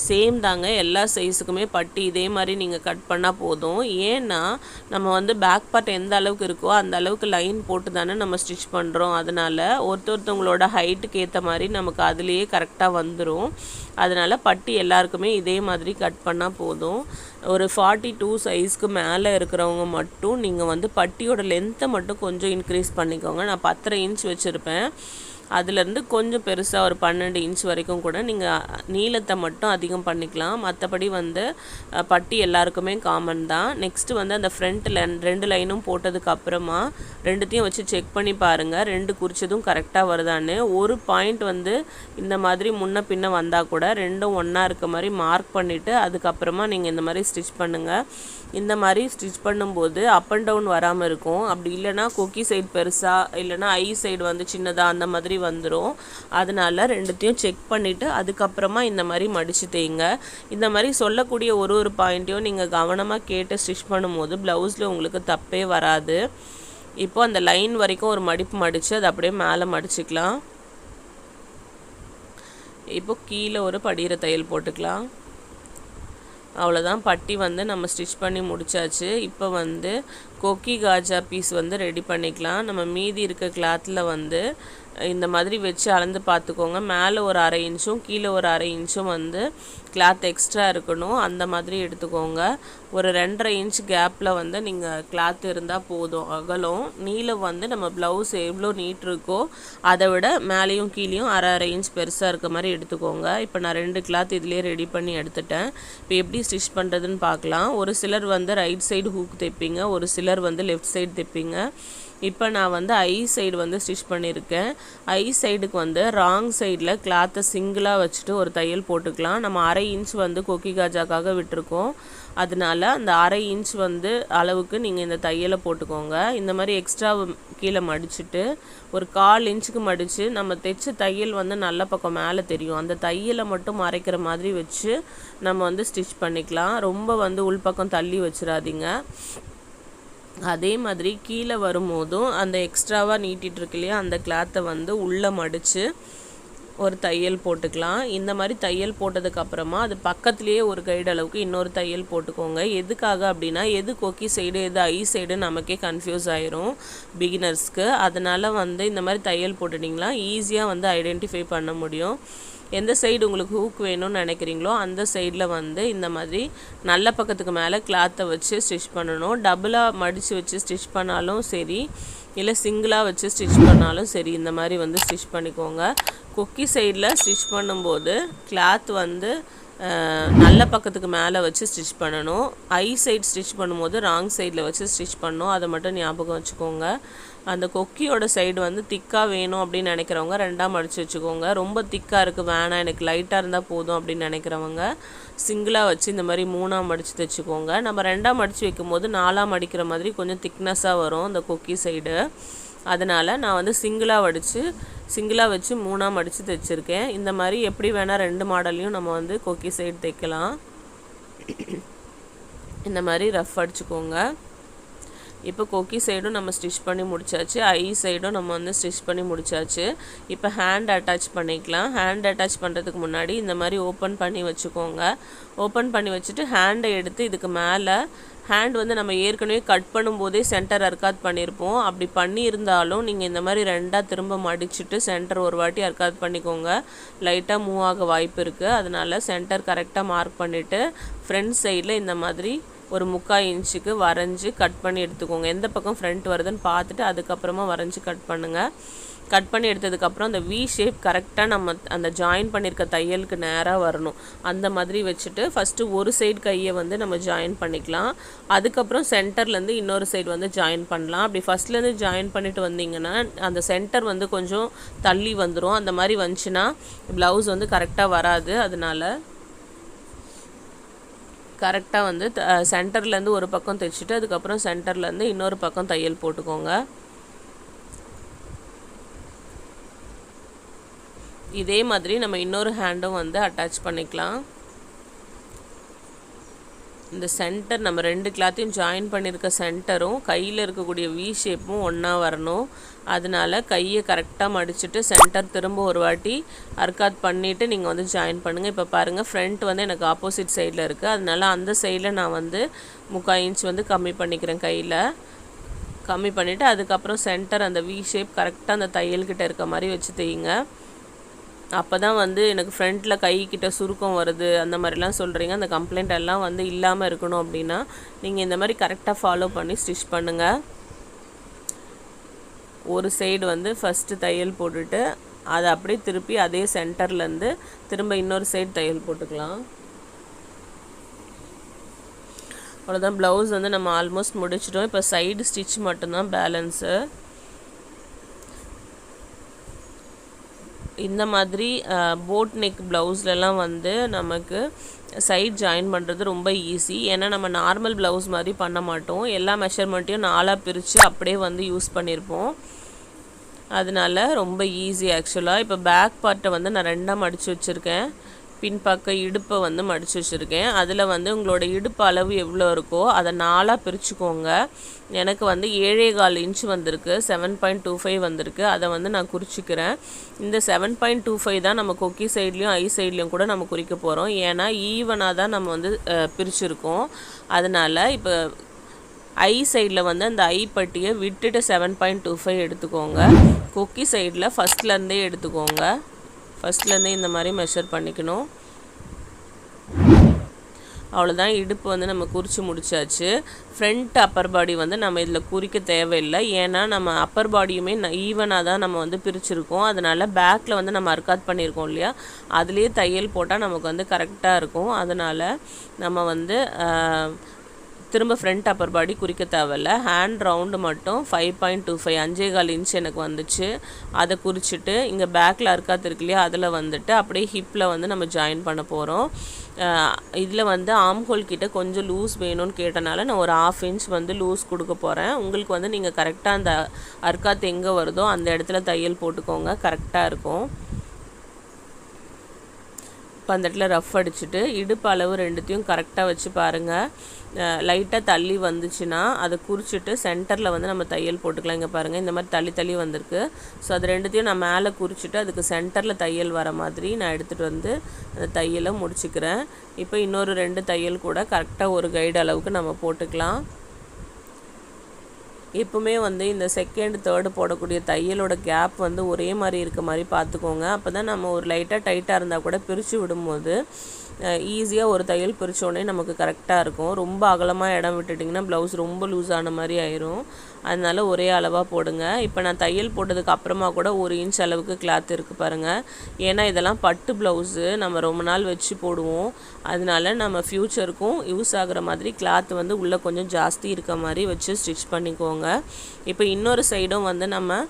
சேம் தாங்க, எல்லா சைஸுக்குமே பட்டி இதே மாதிரி நீங்கள் கட் பண்ணால் போதும். ஏன்னா நம்ம வந்து பேக் பார்ட் எந்த அளவுக்கு இருக்கோ அந்த அளவுக்கு லைன் போட்டு தானே நம்ம ஸ்டிச் பண்ணுறோம். அதனால் ஒருத்தவங்களோட ஹைட்டுக்கு ஏற்ற மாதிரி நமக்கு அதுலேயே கரெக்டாக வந்துடும். அதனால் பட்டி எல்லாருக்குமே இதே மாதிரி கட் பண்ணால் போதும். ஒரு 42 சைஸ்க்கு மேலே இருக்கிறவங்க மட்டும் நீங்கள் வந்து பட்டியோட லென்த்தை மட்டும் கொஞ்சம் இன்க்ரீஸ் பண்ணிக்கோங்க. நான் 10 இன்ச் வச்சுருப்பேன், அதுலேருந்து கொஞ்சம் பெருசாக ஒரு 12 இன்ச் வரைக்கும் கூட நீங்கள் நீளத்தை மட்டும் அதிகம் பண்ணிக்கலாம். மற்றபடி வந்து பட்டி எல்லாருக்குமே காமன் தான். நெக்ஸ்ட்டு வந்து அந்த ஃப்ரண்ட்டில் 2 லைனும் போட்டதுக்கப்புறமா 2த்தையும் வச்சு செக் பண்ணி பாருங்கள், 2 குறிச்சதும் கரெக்டாக வருதான்னு. ஒரு பாயிண்ட் வந்து இந்த மாதிரி முன்ன பின்ன வந்தால் கூட 2ம் ஒன்றா இருக்க மாதிரி மார்க் பண்ணிவிட்டு அதுக்கப்புறமா நீங்கள் இந்த மாதிரி ஸ்டிச் பண்ணுங்கள். இந்த மாதிரி ஸ்டிச் பண்ணும்போது அப் அண்ட் டவுன் வராமல் இருக்கும். அப்படி இல்லைனா கொக்கி சைடு பெருசாக இல்லைனா ஐ சைடு வந்து சின்னதாக அந்த மாதிரி வந்துடும். அதனால் 2த்தையும் செக் பண்ணிவிட்டு அதுக்கப்புறமா இந்த மாதிரி மடித்து தேய்ங்க. இந்த மாதிரி சொல்லக்கூடிய ஒரு பாயிண்ட்டையும் நீங்கள் கவனமாக கேட்டு ஸ்டிச் பண்ணும்போது ப்ளவுஸில் உங்களுக்கு தப்பே வராது. இப்போது அந்த லைன் வரைக்கும் ஒரு மடிப்பு மடித்து அதை அப்படியே மேலே மடிச்சுக்கலாம். இப்போது கீழே ஒரு படிகிற தையல் போட்டுக்கலாம். அவ்வளோதான், பட்டி வந்து நம்ம ஸ்டிச் பண்ணி முடிச்சாச்சு. இப்போ வந்து கொக்கி காஜா பீஸ் வந்து ரெடி பண்ணிக்கலாம். நம்ம மீதி இருக்க கிளாத்தில் வந்து இந்த மாதிரி வச்சு அளந்து பார்த்துக்கோங்க. மேலே ஒரு 1/2 இன்ச்சும் கீழே ஒரு 1/2 இன்ச்சும் வந்து கிளாத் எக்ஸ்ட்ரா இருக்கணும். அந்த மாதிரி எடுத்துக்கோங்க. ஒரு 2.5 இன்ச் கேப்பில் வந்து நீங்கள் கிளாத் இருந்தால் போதும். அகலம் நீளம் வந்து நம்ம ப்ளவுஸ் எவ்வளோ நீட் இருக்கோ அதை விட மேலேயும் கீழேயும் 1/2 இன்ச் பெருசாக இருக்க மாதிரி எடுத்துக்கோங்க. இப்போ நான் 2 கிளாத் இதிலே ரெடி பண்ணி எடுத்துட்டேன். இப்போ எப்படி ஸ்டிச் பண்ணுறதுன்னு பார்க்கலாம். ஒரு சிலர் வந்து ரைட் சைடு ஹூக் தைப்பீங்க, ஒரு சிலர் வந்து லெஃப்ட் சைடு தைப்பீங்க. இப்போ நான் வந்து ஐ சைடு வந்து ஸ்டிச் பண்ணியிருக்கேன். ஐ சைடுக்கு வந்து ராங் சைடில் கிளாத்தை சிங்கிளாக வச்சுட்டு ஒரு தையல் போட்டுக்கலாம். நம்ம 1/2 இன்ச் வந்து கொக்கி காஜாக்காக விட்டுருக்கோம். அதனால அந்த 1/2 இன்ச் வந்து அளவுக்கு நீங்கள் இந்த தையலை போட்டுக்கோங்க. இந்த மாதிரி எக்ஸ்ட்ரா கீழே மடிச்சுட்டு ஒரு 1/4 இன்ச்சுக்கு மடித்து நம்ம தைச்ச தையல் வந்து நல்ல பக்கம் மேலே தெரியும். அந்த தையலை மட்டும் மறைக்கிற மாதிரி வச்சு நம்ம வந்து ஸ்டிச் பண்ணிக்கலாம். ரொம்ப வந்து உள்பக்கம் தள்ளி வச்சிடாதீங்க. அதே மாதிரி கீழே வரும்போதும் அந்த எக்ஸ்ட்ராவாக நீட்டிகிட்டு இருக்கு இல்லையா, அந்த கிளாத்தை வந்து உள்ளே மடித்து ஒரு தையல் போட்டுக்கலாம். இந்த மாதிரி தையல் போட்டதுக்கப்புறமா அது பக்கத்துலேயே ஒரு கைடு அளவுக்கு இன்னொரு தையல் போட்டுக்கோங்க. எதுக்காக அப்படின்னா எது கொக்கி சைடு எது ஐ சைடு நமக்கே கன்ஃபியூஸ் ஆயிரும் பிகினர்ஸ்க்கு. அதனால் வந்து இந்த மாதிரி தையல் போட்டுட்டிங்களா ஈஸியாக வந்து ஐடென்டிஃபை பண்ண முடியும். எந்த சைடு உங்களுக்கு ஹூக் வேணும்னு நினைக்கிறீங்களோ அந்த சைடில் வந்து இந்த மாதிரி நல்ல பக்கத்துக்கு மேலே கிளாத்தை வச்சு ஸ்டிச் பண்ணணும். டபுளாக மடித்து வச்சு ஸ்டிச் பண்ணாலும் சரி, இல்லை சிங்கிளாக வச்சு ஸ்டிச் பண்ணாலும் சரி, இந்த மாதிரி வந்து ஸ்டிச் பண்ணிக்கோங்க. கொக்கி சைடில் ஸ்டிச் பண்ணும்போது கிளாத் வந்து நல்ல பக்கத்துக்கு மேலே வச்சு ஸ்டிச் பண்ணணும். ஐ சைடு ஸ்டிச் பண்ணும்போது ராங் சைடில் வச்சு ஸ்டிச் பண்ணணும். அதை மட்டும் ஞாபகம் வச்சுக்கோங்க. அந்த கொக்கியோட சைடு வந்து திக்காக வேணும் அப்படின்னு நினைக்கிறவங்க 2ஆக மடித்து வச்சுக்கோங்க. ரொம்ப திக்காக இருக்குது வேணாம் எனக்கு லைட்டாக இருந்தால் போதும் அப்படின்னு நினைக்கிறவங்க சிங்கிளாக வச்சு இந்த மாதிரி 3ஆக மடித்து தைச்சிக்கோங்க. நம்ம 2ஆக மடித்து வைக்கும்போது 4ஆக மடிக்கிற மாதிரி கொஞ்சம் திக்னஸாக வரும் இந்த கொக்கி சைடு. அதனால் நான் வந்து சிங்கிளாக வச்சு 3ஆக மடித்து தைச்சிருக்கேன். இந்த மாதிரி எப்படி வேணால் 2 மாடல்லையும் நம்ம வந்து கொக்கி சைடு தைக்கலாம். இந்த மாதிரி ரஃப் அடிச்சுக்கோங்க. இப்போ கொக்கி சைடும் நம்ம ஸ்டிச் பண்ணி முடிச்சாச்சு, ஐ சைடும் நம்ம வந்து ஸ்டிச் பண்ணி முடிச்சாச்சு. இப்போ ஹேண்ட் அட்டாச் பண்ணிக்கலாம். ஹேண்ட் அட்டாச் பண்ணுறதுக்கு முன்னாடி இந்த மாதிரி ஓப்பன் பண்ணி வச்சுக்கோங்க. ஓப்பன் பண்ணி வச்சுட்டு ஹேண்டை எடுத்து இதுக்கு மேலே ஹேண்ட் வந்து நம்ம ஏற்கனவே கட் பண்ணும்போதே சென்டர் அர்க்காத் பண்ணியிருப்போம். அப்படி பண்ணியிருந்தாலும் நீங்கள் இந்த மாதிரி 2ஆக திரும்ப மடிச்சுட்டு சென்டர் ஒரு வாட்டி அர்க்காத் பண்ணிக்கோங்க. லைட்டாக மூவ் ஆக வாய்ப்பு இருக்குது. அதனால் சென்டர் கரெக்டாக மார்க் பண்ணிவிட்டு ஃப்ரண்ட் சைடில் இந்த மாதிரி ஒரு 3/4 இன்ச்சுக்கு வரைஞ்சி கட் பண்ணி எடுத்துக்கோங்க. எந்த பக்கம் ஃப்ரண்ட் வருதுன்னு பார்த்துட்டு அதுக்கப்புறமா வரைஞ்சி கட் பண்ணுங்கள். கட் பண்ணி எடுத்ததுக்கப்புறம் அந்த வி ஷேப் கரெக்டாக நம்ம அந்த ஜாயின் பண்ணியிருக்க தையலுக்கு நேராக வரணும். அந்த மாதிரி வச்சுட்டு ஃபஸ்ட்டு ஒரு சைடு கையை வந்து நம்ம ஜாயின் பண்ணிக்கலாம். அதுக்கப்புறம் சென்டர்லேருந்து இன்னொரு சைடு வந்து ஜாயின் பண்ணலாம். அப்படி ஃபஸ்ட்லேருந்து ஜாயின் பண்ணிட்டு வந்தீங்கன்னா அந்த சென்டர் வந்து கொஞ்சம் தள்ளி வந்துடும். அந்த மாதிரி வந்துச்சுன்னா ப்ளவுஸ் வந்து கரெக்டாக வராது. அதனால் கரெக்டாக வந்து சென்டர்லேருந்து ஒரு பக்கம் தைச்சிட்டு அதுக்கப்புறம் சென்டர்லேருந்து இன்னொரு பக்கம் தையல் போட்டுக்கோங்க. இதே மாதிரி நம்ம இன்னொரு ஹேண்டும் வந்து அட்டாச் பண்ணிக்கலாம். இந்த சென்டர் நம்ம 2 கிளாத்தையும் ஜாயின் பண்ணியிருக்க சென்டரும் கையில் இருக்கக்கூடிய வி ஷேப்பும் ஒன்றா வரணும். அதனால் கையை கரெக்டாக மடிச்சுட்டு சென்டர் திரும்ப ஒரு வாட்டி அர்க்காத் பண்ணிவிட்டு நீங்கள் வந்து ஜாயின் பண்ணுங்கள். இப்போ பாருங்கள் ஃப்ரண்ட் வந்து எனக்கு ஆப்போசிட் சைடில் இருக்குது. அதனால் அந்த சைடில் நான் வந்து 3/4 இன்ச் வந்து கம்மி பண்ணிக்கிறேன். கையில் கம்மி பண்ணிவிட்டு அதுக்கப்புறம் சென்டர் அந்த வி ஷேப் கரெக்டாக அந்த தையல்கிட்ட இருக்க மாதிரி வச்சு தையுங்க. அப்போ தான் வந்து எனக்கு ஃப்ரண்ட்டில் கைக்கிட்ட சுருக்கம் வருது அந்த மாதிரிலாம் சொல்கிறீங்க. அந்த கம்ப்ளைண்ட் எல்லாம் வந்து இல்லாமல் இருக்கணும் அப்படின்னா நீங்கள் இந்த மாதிரி கரெக்டாக ஃபாலோ பண்ணி ஸ்டிச் பண்ணுங்கள். ஒரு சைடு வந்து ஃபஸ்ட்டு தையல் போட்டுட்டு அதை அப்படியே திருப்பி அதே சென்டர்லேருந்து திரும்ப இன்னொரு சைடு தையல் போட்டுக்கலாம். அவ்வளோதான். ப்ளவுஸ் வந்து நம்ம ஆல்மோஸ்ட் முடிச்சிட்டோம். இப்போ சைடு ஸ்டிச் மட்டும்தான் பேலன்ஸு. இந்த மாதிரி போட் நெக் ப்ளவுஸ்லலாம் வந்து நமக்கு சைட் ஜாயின் பண்ணுறது ரொம்ப ஈஸி. ஏன்னா நம்ம நார்மல் ப்ளவுஸ் மாதிரி பண்ண மாட்டோம். எல்லா மெஷர்மெண்ட்டையும் 4ஆக பிரித்து அப்படியே வந்து யூஸ் பண்ணியிருப்போம். அதனால ரொம்ப ஈஸி ஆக்சுவலாக. இப்போ பேக் பார்ட்டை வந்து நான் 2ஆக மடித்து வச்சுருக்கேன். பின்பக்க இடுப்பை வந்து மடித்து வச்சுருக்கேன். அதில் வந்து உங்களோட இடுப்பு அளவு எவ்வளோ இருக்கோ அதை 4ஆக பிரிச்சுக்கோங்க. எனக்கு வந்து 7.25 இன்ச் வந்திருக்கு, 7.25 வந்திருக்கு. அதை வந்து நான் குறிச்சிக்கிறேன். இந்த 7.25 தான் நம்ம கொக்கி சைட்லேயும் ஐ சைட்லேயும் கூட நம்ம குறிக்க போகிறோம். ஏன்னா ஈவனாக தான் நம்ம வந்து பிரிச்சுருக்கோம். அதனால் இப்போ ஐ சைடில் வந்து அந்த ஐ பட்டியை விட்டுட்டு 7.25 எடுத்துக்கோங்க. கொக்கி சைடில் ஃபஸ்ட்லேருந்தே எடுத்துக்கோங்க. ஃபஸ்ட்லேருந்தே இந்த மாதிரி மெஷர் பண்ணிக்கணும். அவ்வளோதான், இடுப்பு வந்து நம்ம குறித்து முடிச்சாச்சு. ஃப்ரண்ட் அப்பர் பாடி வந்து நம்ம இதில் குறிக்க தேவையில்லை. ஏன்னா நம்ம அப்பர் பாடியுமே ஈவனாக தான் நம்ம வந்து பிரிச்சுருக்கோம். அதனால் பேக்கில் வந்து நம்ம அர்க்காத் பண்ணியிருக்கோம் இல்லையா, அதுலேயே தையல் போட்டால் நமக்கு வந்து கரெக்டாக இருக்கும். அதனால் நம்ம வந்து திரும்ப ஃப்ரண்ட் அப்பர் பாடி குறிக்க தேவையில்ல. ஹேண்ட் ரவுண்டு மட்டும் 5.25 5.25 இன்ச் எனக்கு வந்துச்சு. அதை குறிச்சிட்டு இங்கே பேக்கில் அர்க்காத் இருக்கு இல்லையா, அதில் வந்துட்டு அப்படியே ஹிப்பில் வந்து நம்ம ஜாயின் பண்ண போகிறோம். இதில் வந்து ஆம்ஹோல் கிட்ட கொஞ்சம் லூஸ் வேணும்னு கேட்டனால நான் ஒரு 1/2 இன்ச் வந்து லூஸ் கொடுக்க போகிறேன். உங்களுக்கு வந்து நீங்கள் கரெக்டாக அந்த அர்க்காத் எங்கே வருதோ அந்த இடத்துல தையல் போட்டுக்கோங்க, கரெக்டாக இருக்கும். இப்போ அந்த இடத்துல ரஃப் அடிச்சுட்டு இடுப்பு அளவு ரெண்டுத்தையும் கரெக்டாக வச்சு பாருங்கள். லைட்டாக தள்ளி வந்துச்சுன்னா அதை குறிச்சிட்டு சென்டரில் வந்து நம்ம தையல் போட்டுக்கலாம். இங்கே பாருங்கள், இந்த மாதிரி தள்ளி தள்ளி வந்திருக்கு. ஸோ அது ரெண்டுத்தையும் நான் மேலே குறிச்சிட்டு அதுக்கு சென்டரில் தையல் வர மாதிரி நான் எடுத்துகிட்டு வந்து அந்த தையலை முடிச்சுக்கிறேன். இப்போ இன்னொரு 2 தையல் கூட கரெக்டாக ஒரு கைடு அளவுக்கு நம்ம போட்டுக்கலாம். எப்பவுமே வந்து இந்த செகண்ட் தேர்டு போடக்கூடிய தையலோட கேப் வந்து ஒரே மாதிரி இருக்க மாதிரி பார்த்துக்கோங்க. அப்போ தான் நம்ம ஒரு லைட்டாக டைட்டாக இருந்தால் கூட பிரித்து விடும்போது ஈஸியாக ஒரு தையல் பிரித்தோடனே நமக்கு கரெக்டாக இருக்கும். ரொம்ப அகலமாக இடம் விட்டுட்டிங்கன்னா ப்ளவுஸ் ரொம்ப லூஸ் ஆன மாதிரி ஆயிரும். அதனால் ஒரே அளவாக போடுங்க. இப்போ நான் தையல் போட்டதுக்கு அப்புறமா கூட 1 இன்ச் அளவுக்கு கிளாத் இருக்குது பாருங்கள். ஏன்னா இதெல்லாம் பட்டு ப்ளவுஸு, நம்ம ரொம்ப நாள் வச்சு போடுவோம். அதனால நம்ம ஃப்யூச்சருக்கும் யூஸ் ஆகிற மாதிரி கிளாத் வந்து உள்ளே கொஞ்சம் ஜாஸ்தி இருக்க மாதிரி வச்சு ஸ்டிச் பண்ணிக்கோங்க. இப்போ இன்னொரு சைடும் வந்து நம்ம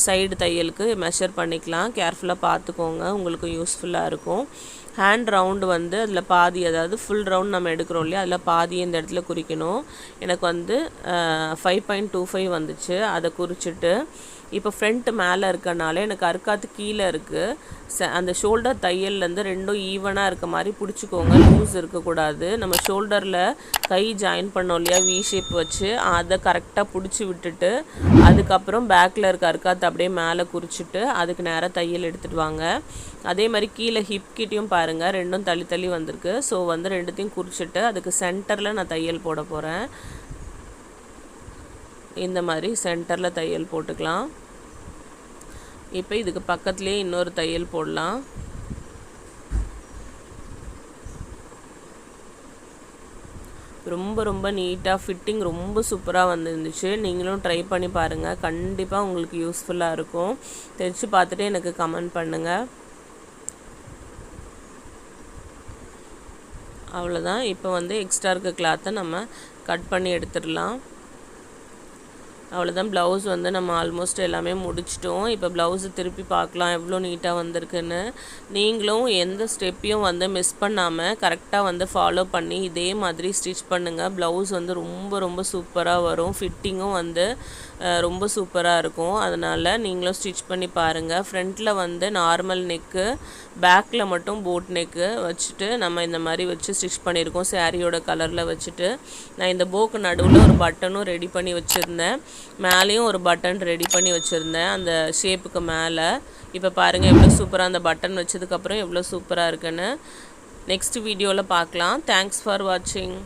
சைடு தையலுக்கு மெஷர் பண்ணிக்கலாம். கேர்ஃபுல்லாக பார்த்துக்கோங்க, உங்களுக்கு யூஸ்ஃபுல்லாக இருக்கும். ஹேண்ட் ரவுண்டு வந்து அதில் பாதி, அதாவது ஃபுல் ரவுண்ட் நம்ம எடுக்கிறோம் இல்லையா, அதில் பாதி இந்த இடத்துல குறிக்கணும். எனக்கு வந்து 5.25 வந்துச்சு. அதை குறிச்சிட்டு இப்போ ஃப்ரண்ட் மேலே இருக்கனால எனக்கு அர்க்காத்து கீழே இருக்குது. அந்த ஷோல்டர் தையல்லேருந்து ரெண்டும் ஈவனாக இருக்க மாதிரி பிடிச்சிக்கோங்க, லூஸ் இருக்கக்கூடாது. நம்ம ஷோல்டரில் கை ஜாயின் பண்ணோம் இல்லையா வி ஷேப் வச்சு, அதை கரெக்டாக பிடிச்சி விட்டுட்டு அதுக்கப்புறம் பேக்கில் இருக்க அர்க்காத்து அப்படியே மேலே குறிச்சிட்டு அதுக்கு நேராக தையல் எடுத்துகிட்டு வாங்க. அதே மாதிரி கீழே ஹிப் கிட்டையும் பாருங்கள், ரெண்டும் தள்ளி தள்ளி வந்திருக்கு. ஸோ வந்து ரெண்டுத்தையும் குறிச்சிட்டு அதுக்கு சென்டரில் நான் தையல் போட போகிறேன். இந்த மாதிரி சென்டரில் தையல் போட்டுக்கலாம். இப்போ இதுக்கு பக்கத்துலேயே இன்னொரு தையல் போடலாம். ரொம்ப ரொம்ப நீட்டாக ஃபிட்டிங் ரொம்ப சூப்பராக வந்துருந்துச்சு. நீங்களும் ட்ரை பண்ணி பாருங்கள், கண்டிப்பாக உங்களுக்கு யூஸ்ஃபுல்லாக இருக்கும். தைச்சு பார்த்துட்டு எனக்கு கமெண்ட் பண்ணுங்கள். அவ்வளோதான். இப்போ வந்து எக்ஸ்ட்ரா இருக்க கிளாத்தை நம்ம கட் பண்ணி எடுத்துடலாம். அவ்வளோதான், ப்ளவுஸ் வந்து நம்ம ஆல்மோஸ்ட் எல்லாமே முடிச்சிட்டோம். இப்போ ப்ளவுஸு திருப்பி பார்க்கலாம் எவ்வளோ நீட்டாக வந்திருக்குன்னு. நீங்களும் எந்த ஸ்டெப்பையும் வந்து மிஸ் பண்ணாமல் கரெக்டாக வந்து ஃபாலோ பண்ணி இதே மாதிரி ஸ்டிச் பண்ணுங்கள். ப்ளவுஸ் வந்து ரொம்ப ரொம்ப சூப்பராக வரும். ஃபிட்டிங்கும் வந்து ரொம்ப சூப்பராக இருக்கும். அதனால் நீங்களும் ஸ்டிச் பண்ணி பாருங்கள். ஃப்ரண்ட்டில் வந்து நார்மல் நெக்கு, பேக்கில் மட்டும் போட் நெக்கு வச்சுட்டு நம்ம இந்த மாதிரி வச்சு ஸ்டிச் பண்ணியிருக்கோம். சாரியோட கலரில் வச்சுட்டு நான் இந்த போக்கு நடுவில் ஒரு பட்டனும் ரெடி பண்ணி வச்சுருந்தேன். மேலேயும் ஒரு பட்டன் ரெடி பண்ணி வச்சுருந்தேன் அந்த ஷேப்புக்கு மேலே. இப்போ பாருங்கள் எவ்வளோ சூப்பராக அந்த பட்டன் வச்சதுக்கப்புறம் எவ்வளோ சூப்பராக இருக்குன்னு. நெக்ஸ்ட் வீடியோவில் பார்க்கலாம். தேங்க்ஸ் ஃபார் வாட்சிங்.